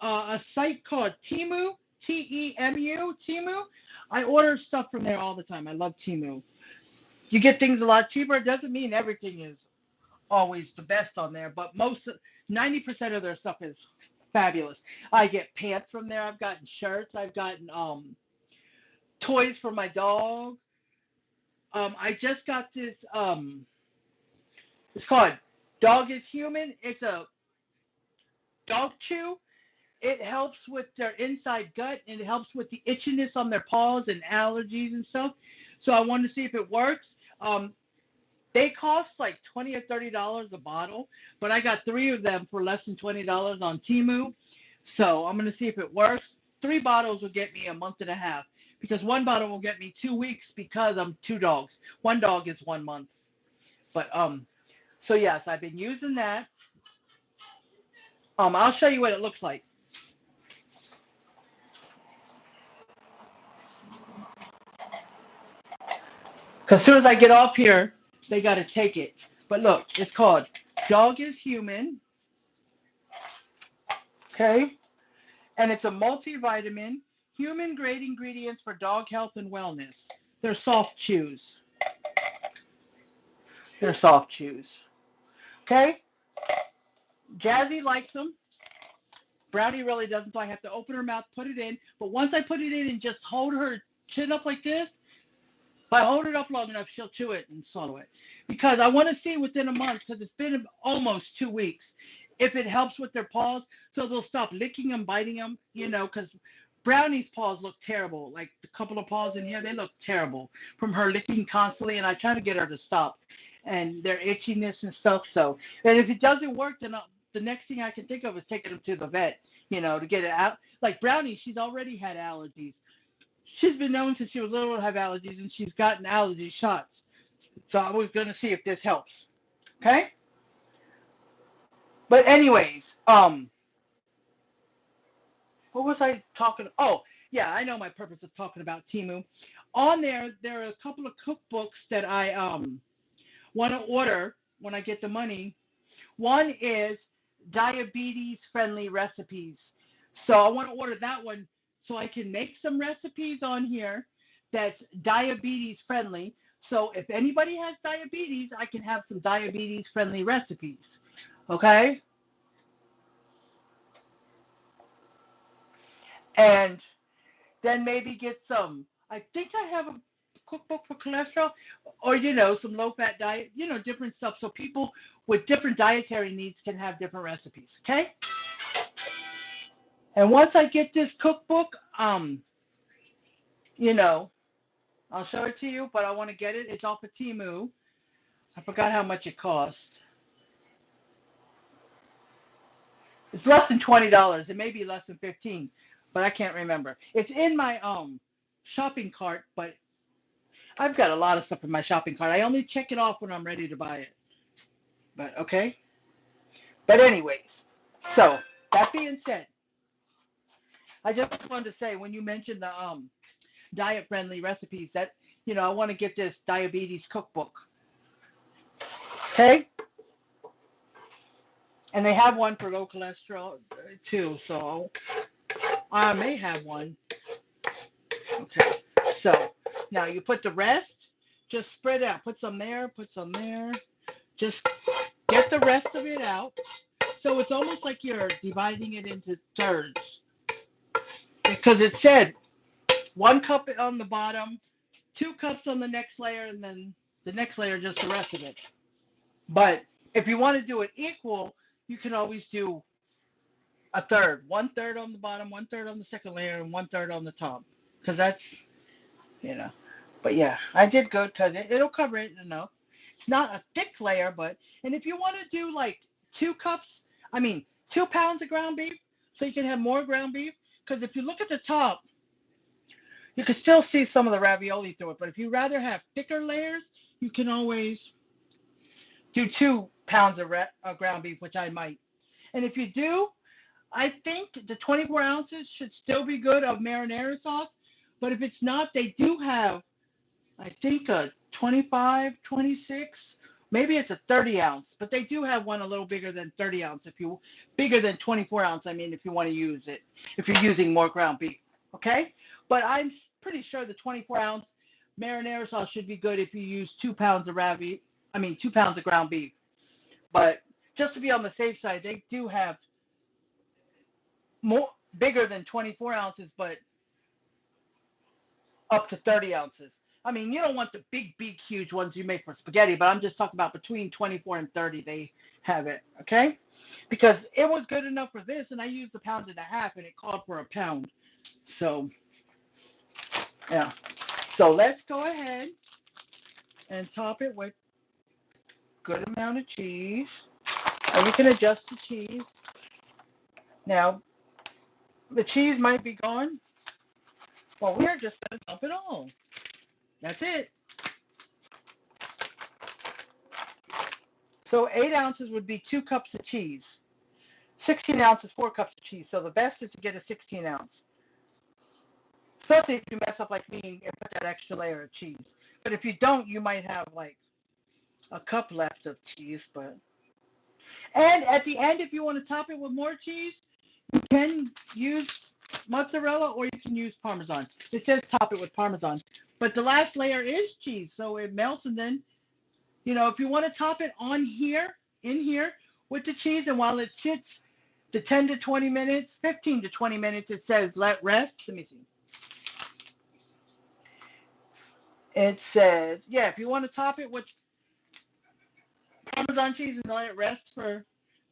a site called Temu, Temu, Temu. I order stuff from there all the time. I love Temu. You get things a lot cheaper. It doesn't mean everything is always the best on there, but 90% of their stuff is fabulous. I get pants from there. I've gotten shirts. I've gotten toys for my dog. I just got this. It's called Dog is Human. It's a dog chew. It helps with their inside gut and it helps with the itchiness on their paws and allergies and stuff. So I wanted to see if it works. They cost like $20 or $30 a bottle, but I got 3 of them for less than $20 on Temu. So I'm going to see if it works. 3 bottles will get me a month and a half because 1 bottle will get me 2 weeks because I'm 2 dogs. 1 dog is 1 month. But so yes, I've been using that. I'll show you what it looks like. Because as soon as I get off here, they got to take it. But look, it's called Dog is Human. Okay? And it's a multivitamin. human grade ingredients for dog health and wellness. They're soft chews. They're soft chews. Okay? Jazzy likes them. Brownie really doesn't, so I have to open her mouth, put it in. But once I put it in and just hold her chin up like this, if I hold it up long enough, she'll chew it and swallow it. Because I want to see within a month, because it's been almost 2 weeks, if it helps with their paws, so they'll stop licking them, biting them, because Brownie's paws look terrible. Like the couple of paws in here, they look terrible from her licking constantly, and I try to get her to stop. And their itchiness and stuff. So, and if it doesn't work, then the next thing I can think of is taking them to the vet, to get it out. Like Brownie, she's already had allergies. She's been known since she was little to have allergies, and she's gotten allergy shots. So I was going to see if this helps. Okay? But anyways, what was I talking? Oh, yeah, I know my purpose of talking about Temu. On there are a couple of cookbooks that I want to order when I get the money. One is diabetes-friendly recipes. So I want to order that one so I can make some recipes on here that's diabetes-friendly. So if anybody has diabetes, I can have some diabetes-friendly recipes. Okay? And then maybe get some. I think I have a cookbook for cholesterol or, some low-fat diet, different stuff. So people with different dietary needs can have different recipes. Okay? And once I get this cookbook, I'll show it to you, but I want to get it. It's off of Temu. I forgot how much it costs. It's less than $20. It may be less than 15, but I can't remember. It's in my shopping cart, but I've got a lot of stuff in my shopping cart. I only check it off when I'm ready to buy it. But okay. But anyways, so that being said, I just wanted to say when you mentioned the diet-friendly recipes that, I want to get this diabetes cookbook. Okay? And they have one for low cholesterol too, so I may have one. Okay. So now you put the rest, just spread out. Put some there, put some there. Just get the rest of it out. So it's almost like you're dividing it into thirds. Because it said 1 cup on the bottom, 2 cups on the next layer, and then the next layer, just the rest of it. But if you want to do it equal, you can always do a third. 1/3 on the bottom, 1/3 on the second layer, and 1/3 on the top. Because that's, But yeah, I did good because it'll cover it, It's not a thick layer, and if you want to do like 2 cups, 2 pounds of ground beef, so you can have more ground beef. Because if you look at the top, you can still see some of the ravioli through it. But if you rather have thicker layers, you can always do 2 pounds of ground beef, which I might. And if you do, I think the 24 ounces should still be good of marinara sauce. But if it's not, they do have, I think, a 25, 26, maybe it's a 30 ounce. But they do have one a little bigger than 30 ounce. Bigger than 24 ounce, if you want to use it, if you're using more ground beef. Okay? But I'm pretty sure the 24 ounce marinara sauce should be good if you use 2 pounds of 2 pounds of ground beef. But just to be on the safe side, they do have more bigger than 24 ounces, but up to 30 ounces. You don't want the big, huge ones you make for spaghetti, but I'm just talking about between 24 and 30, they have it, okay? Because it was good enough for this, and I used 1.5 pounds, and it called for 1 pound. So, yeah. So let's go ahead and top it with good amount of cheese. And you can adjust the cheese. Now, the cheese might be gone. Well, we're just going to dump it all. That's it. So 8 ounces would be 2 cups of cheese. 16 ounces, 4 cups of cheese. So the best is to get a 16 ounce. Especially if you mess up like me and put that extra layer of cheese. But if you don't, you might have like a cup left of cheese. And at the end, if you want to top it with more cheese, you can use mozzarella or you can use Parmesan. It says top it with Parmesan. But the last layer is cheese, so it melts and then, if you want to top it on here, in here with the cheese, and while it sits the 10 to 20 minutes, 15 to 20 minutes, it says let rest. Let me see. It says, yeah, if you want to top it with Parmesan cheese and let it rest for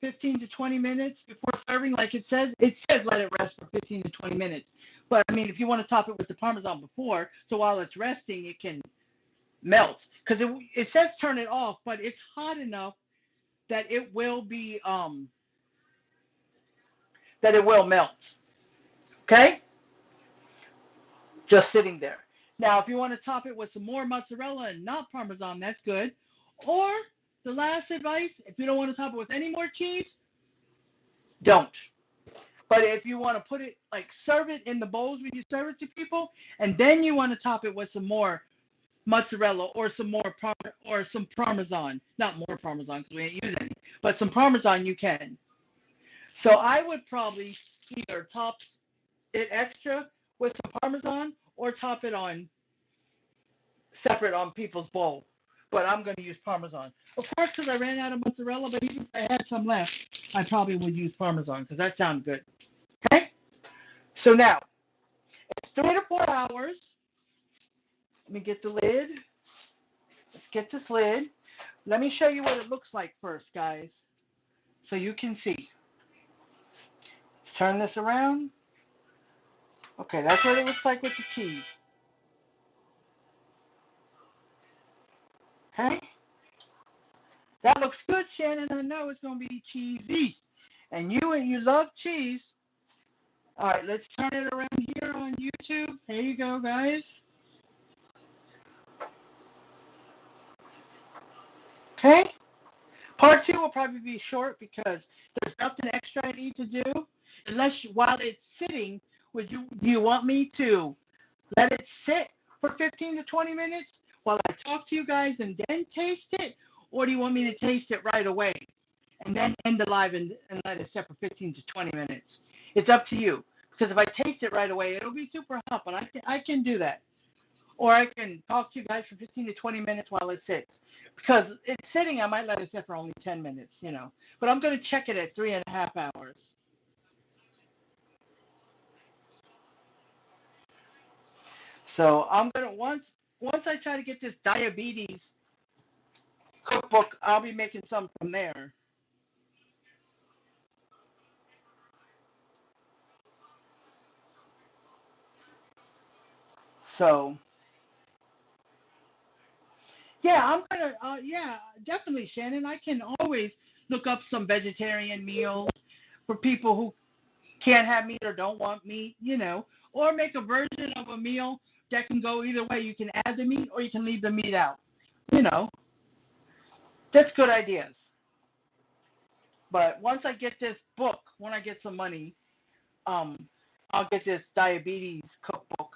15 to 20 minutes before serving, like it says let it rest for 15 to 20 minutes. But I mean, if you want to top it with the Parmesan before, so while it's resting, it can melt. Because it says turn it off, but it's hot enough that it will be, that it will melt. Okay? Just sitting there. Now, if you want to top it with some more mozzarella and not Parmesan, that's good. Or the last advice, if you don't want to top it with any more cheese, don't. But if you want to put it, like serve it in the bowls when you serve it to people, and then you want to top it with some more mozzarella or some Parmesan. Not more Parmesan because we ain't use any, but some Parmesan you can. So I would probably either top it extra with some Parmesan or top it on separate on people's bowl. But I'm going to use Parmesan. Of course, because I ran out of mozzarella, but even if I had some left, I probably would use Parmesan because that sounds good. Okay? So now, it's 3 to 4 hours. Let me get the lid. Let's get this lid. Let me show you what it looks like first, guys, so you can see. Let's turn this around. Okay, that's what it looks like with the cheese. Okay? That looks good, Shannon. I know it's going to be cheesy. And you love cheese. All right, let's turn it around here on YouTube. There you go, guys. Okay? Part 2 will probably be short because there's nothing extra I need to do. Unless while it's sitting, do you want me to let it sit for 15 to 20 minutes while I talk to you guys and then taste it? Or do you want me to taste it right away and then end the live and let it sit for 15 to 20 minutes? It's up to you. Because if I taste it right away, it'll be super hot, but I can do that. Or I can talk to you guys for 15 to 20 minutes while it sits. Because it's sitting, I might let it sit for only 10 minutes, But I'm going to check it at 3.5 hours. So I'm going to, once I try to get this diabetes cookbook, I'll be making some from there. So, yeah, I'm going to, yeah, definitely, Shannon. I can always look up some vegetarian meals for people who can't have meat or don't want meat, or make a version of a meal that can go either way. You can add the meat or you can leave the meat out. You know, that's good ideas. But once I get this book, when I get some money, um, I'll get this diabetes cookbook.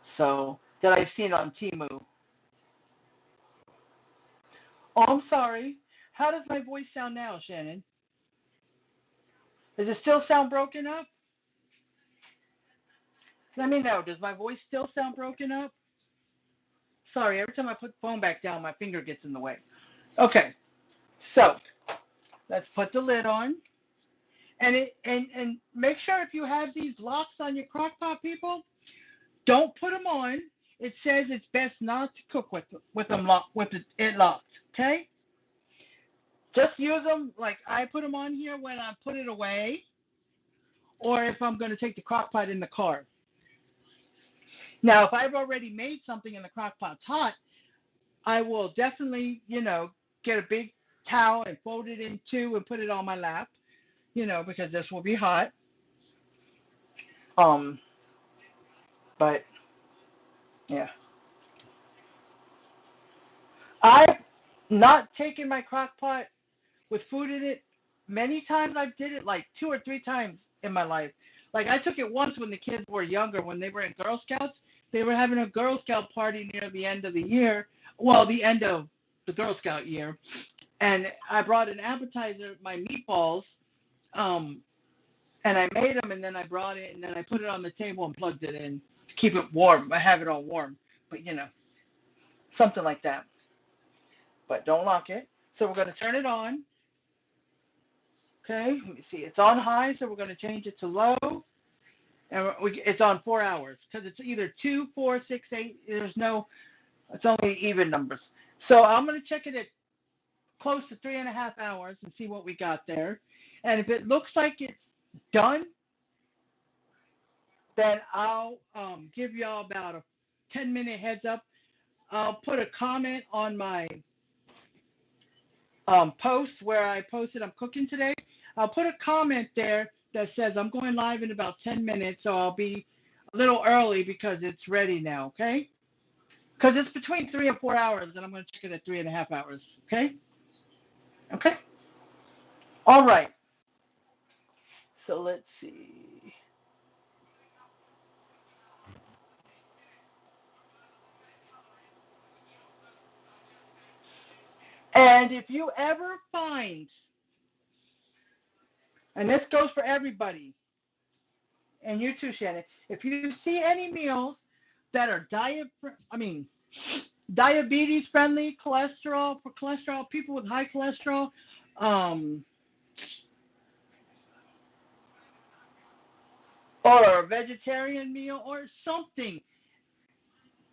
So that I've seen on Temu. Oh, I'm sorry. How does my voice sound now, Shannon? Does it still sound broken up? Let me know. Does my voice still sound broken up? Sorry, every time I put the phone back down, my finger gets in the way. Okay, so let's put the lid on. And make sure if you have these locks on your crock pot, people, don't put them on. It says it's best not to cook with them locked, it locked. Okay, just use them like I put them on here when I put it away, or if I'm going to take the crock pot in the car. Now, if I've already made something and the crock pot's hot, I will definitely, get a big towel and fold it in two and put it on my lap, because this will be hot. Um, but yeah, I've not taken my crock pot with food in it many times. I've did it like 2 or 3 times in my life. Like I took it once when the kids were younger, when they were in Girl Scouts. They were having a Girl Scout party near the end of the year. Well, the end of the Girl Scout year. And I brought an appetizer, my meatballs, um, And I made them, and then I brought it, and then I put it on the table and plugged it in to keep it warm. I have it all warm, but something like that. But don't lock it. So we're going to turn it on. Okay, let me see. It's on high, so we're going to change it to low. And it's on 4 hours because it's either 2, 4, 6, 8. It's only even numbers. So I'm going to check it at close to 3.5 hours and see what we got there. And if it looks like it's done, then I'll give y'all about a 10-minute heads up. I'll put a comment on my post where I posted I'm cooking today. I'll put a comment there that says I'm going live in about 10 minutes, so I'll be a little early because it's ready now, okay? Because it's between 3 and 4 hours, and I'm going to check it at 3.5 hours, okay? Okay? All right. So let's see. And if you ever find, and this goes for everybody, and you too, Shannon, if you see any meals that are diabetes friendly, for cholesterol, people with high cholesterol, um, or a vegetarian meal or something,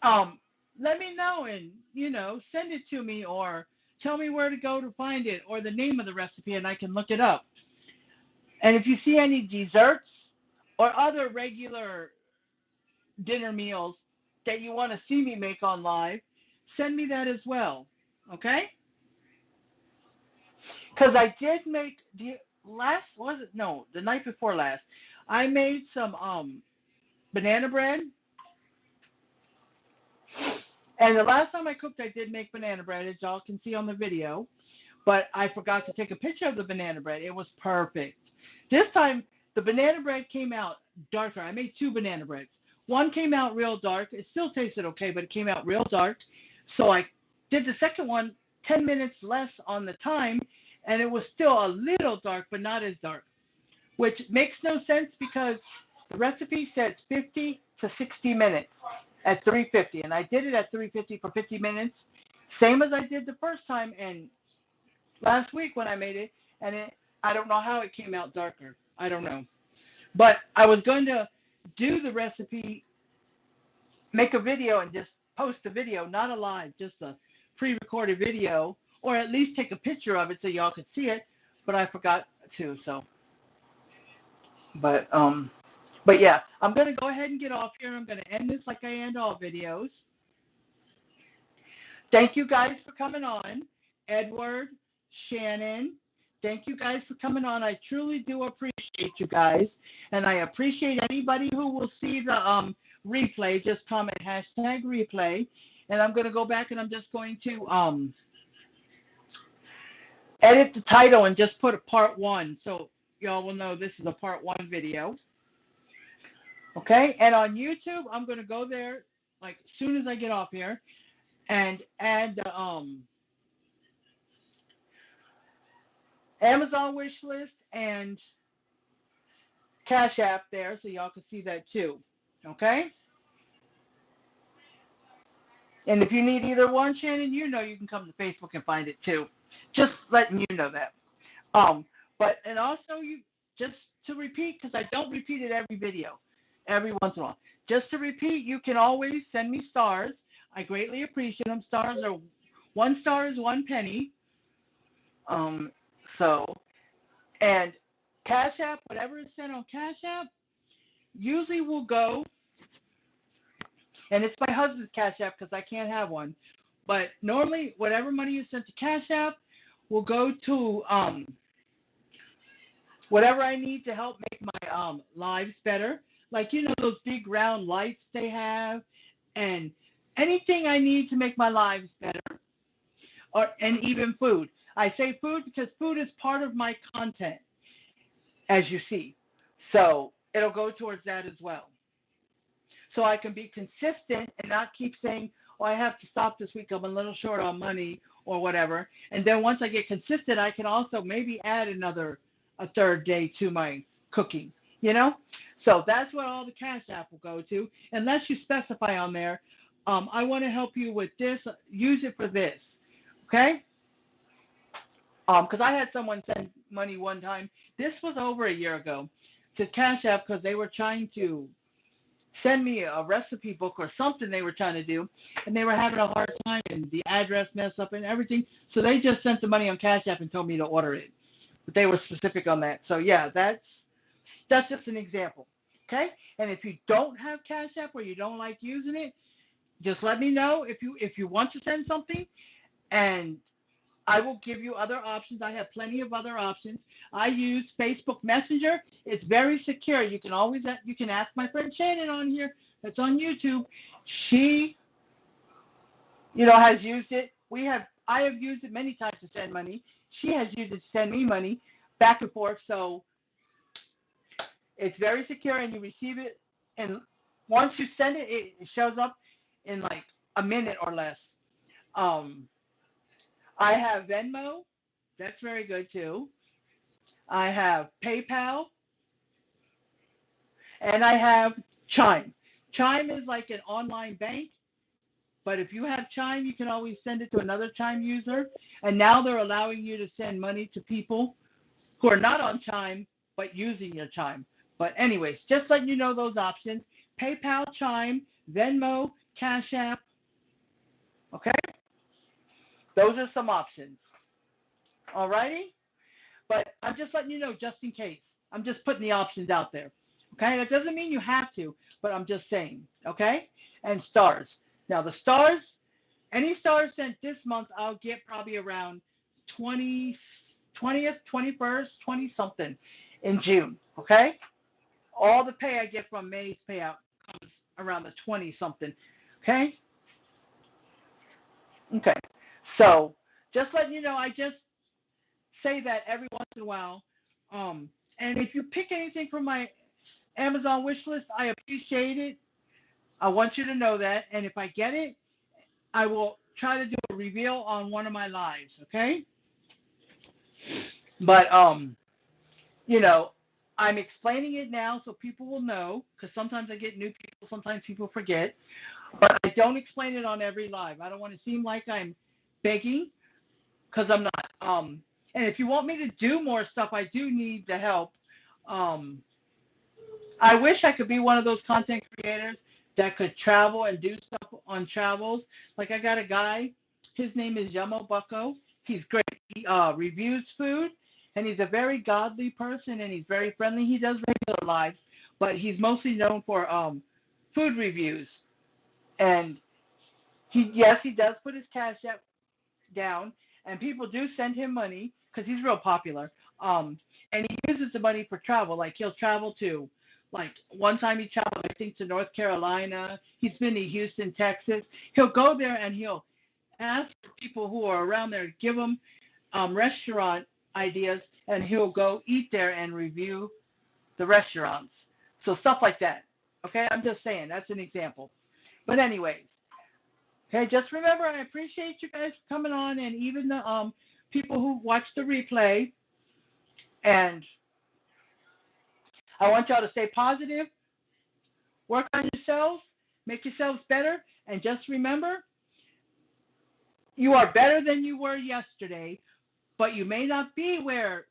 um, let me know and, send it to me or tell me where to go to find it or the name of the recipe and I can look it up. And if you see any desserts or other regular dinner meals that you want to see me make on live, send me that as well. Okay? Because I did make the night before last, I made some banana bread. And the last time I cooked, I did make banana bread, as y'all can see on the video. But I forgot to take a picture of the banana bread. It was perfect. This time, the banana bread came out darker. I made two banana breads. One came out real dark. It still tasted okay, but it came out real dark. So I did the second one 10 minutes less on the time, and it was still a little dark, but not as dark, which makes no sense because the recipe says 50 to 60 minutes at 350, and I did it at 350 for 50 minutes, same as I did the first time and last week when I made it, and I don't know how it came out darker. I don't know. But I was going to do the recipe, make a video and just post a video, not a live, just a pre-recorded video, or at least take a picture of it so y'all could see it, but I forgot to, so. But yeah, I'm going to go ahead and get off here. I'm going to end this like I end all videos. Thank you guys for coming on. Edward, Shannon, thank you guys for coming on. I truly do appreciate you guys. And I appreciate anybody who will see the replay. Just comment #replay. And I'm going to go back and I'm just going to edit the title and just put a part 1. So y'all will know this is a part 1 video. Okay, and on YouTube, I'm going to go there like as soon as I get off here and add the Amazon wish list and Cash App there so y'all can see that too. Okay? And if you need either one, Shannon, you can come to Facebook and find it too. Just letting you know that. And also you just to repeat, because I don't repeat it every video, every once in a while. Just to repeat, you can always send me stars. I greatly appreciate them. Stars are 1 star is 1 penny. So and Cash App, whatever is sent on Cash App, usually will go, and it's my husband's Cash App because I can't have one. But normally, whatever money is sent to Cash App will go to whatever I need to help make my lives better. Like those big round lights they have, and anything I need to make my lives better, and even food. I say food because food is part of my content, as you see. So it'll go towards that as well. So I can be consistent and not keep saying, oh, I have to stop this week. I'm a little short on money or whatever. And then once I get consistent, I can also maybe add a third day to my cooking. you know? So that's what all the Cash App will go to, unless you specify on there, I want to help you with this, use it for this, okay? Because I had someone send money one time. This was over a year ago to Cash App because they were trying to send me a recipe book or something they were trying to do, and they were having a hard time and the address messed up and everything. So they just sent the money on Cash App and told me to order it. But they were specific on that. So yeah, that's just an example. Okay? And if you don't have Cash App or you don't like using it, just let me know if you want to send something, and I will give you other options. I have plenty of other options. I use Facebook Messenger. It's very secure. You can ask my friend Shannon on here. That's on YouTube. She, has used it. I have used it many times to send money. She has used it to send me money back and forth. So it's very secure, and you receive it, and once you send it, it shows up in like a minute or less. Um, I have Venmo. That's very good too. I have PayPal, and I have Chime. Chime is like an online bank, but if you have Chime, you can always send it to another Chime user. And now they're allowing you to send money to people who are not on Chime, but using your Chime. But anyways, just letting you know those options. PayPal, Chime, Venmo, Cash App. Okay? Those are some options. Alrighty? But I'm just letting you know just in case. I'm just putting the options out there. Okay? That doesn't mean you have to, but I'm just saying. Okay? And stars. Now the stars, any stars sent this month, I'll get probably around 20th, 21st, 20 something in June. Okay? All the pay I get from May's payout comes around the 20 something. Okay? Okay. So just letting you know, I just say that every once in a while. And if you pick anything from my Amazon wish list, I appreciate it. I want you to know that. And if I get it, I will try to do a reveal on one of my lives. Okay. But you know, I'm explaining it now so people will know, because sometimes I get new people, sometimes people forget. But I don't explain it on every live. I don't want to seem like I'm begging, because I'm not. And if you want me to do more stuff, I do need the help. Um, I wish I could be one of those content creators that could travel and do stuff on travels. Like I got a guy, his name is Yamo Bucko. He's great. He reviews food, and he's a very godly person, and he's very friendly. He does regular lives, but he's mostly known for food reviews. And he does put his cash app down, and people do send him money because he's real popular. And he uses the money for travel. Like he'll travel to, like one time he traveled, I think, to North Carolina. He's been to Houston, Texas. He'll go there and he'll ask people who are around there to give him restaurant ideas, and he'll go eat there and review the restaurants. So stuff like that. Okay, I'm just saying that's an example. But anyways, okay, just remember, I appreciate you guys coming on, and even the people who watch the replay. And I want y'all to stay positive, work on yourselves, make yourselves better, and just remember, you are better than you were yesterday, but you may not be where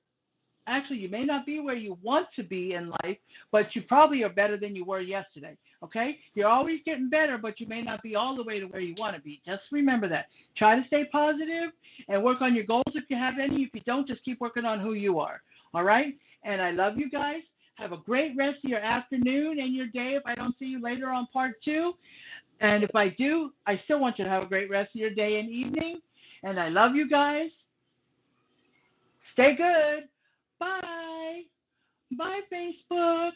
you want to be in life, but you probably are better than you were yesterday. Okay? You're always getting better, but you may not be all the way to where you want to be. Just remember that. Try to stay positive and work on your goals if you have any. If you don't, just keep working on who you are. All right? And I love you guys. Have a great rest of your afternoon and your day if I don't see you later on part 2. And if I do, I still want you to have a great rest of your day and evening. And I love you guys. Stay good. Bye. Bye, Facebook.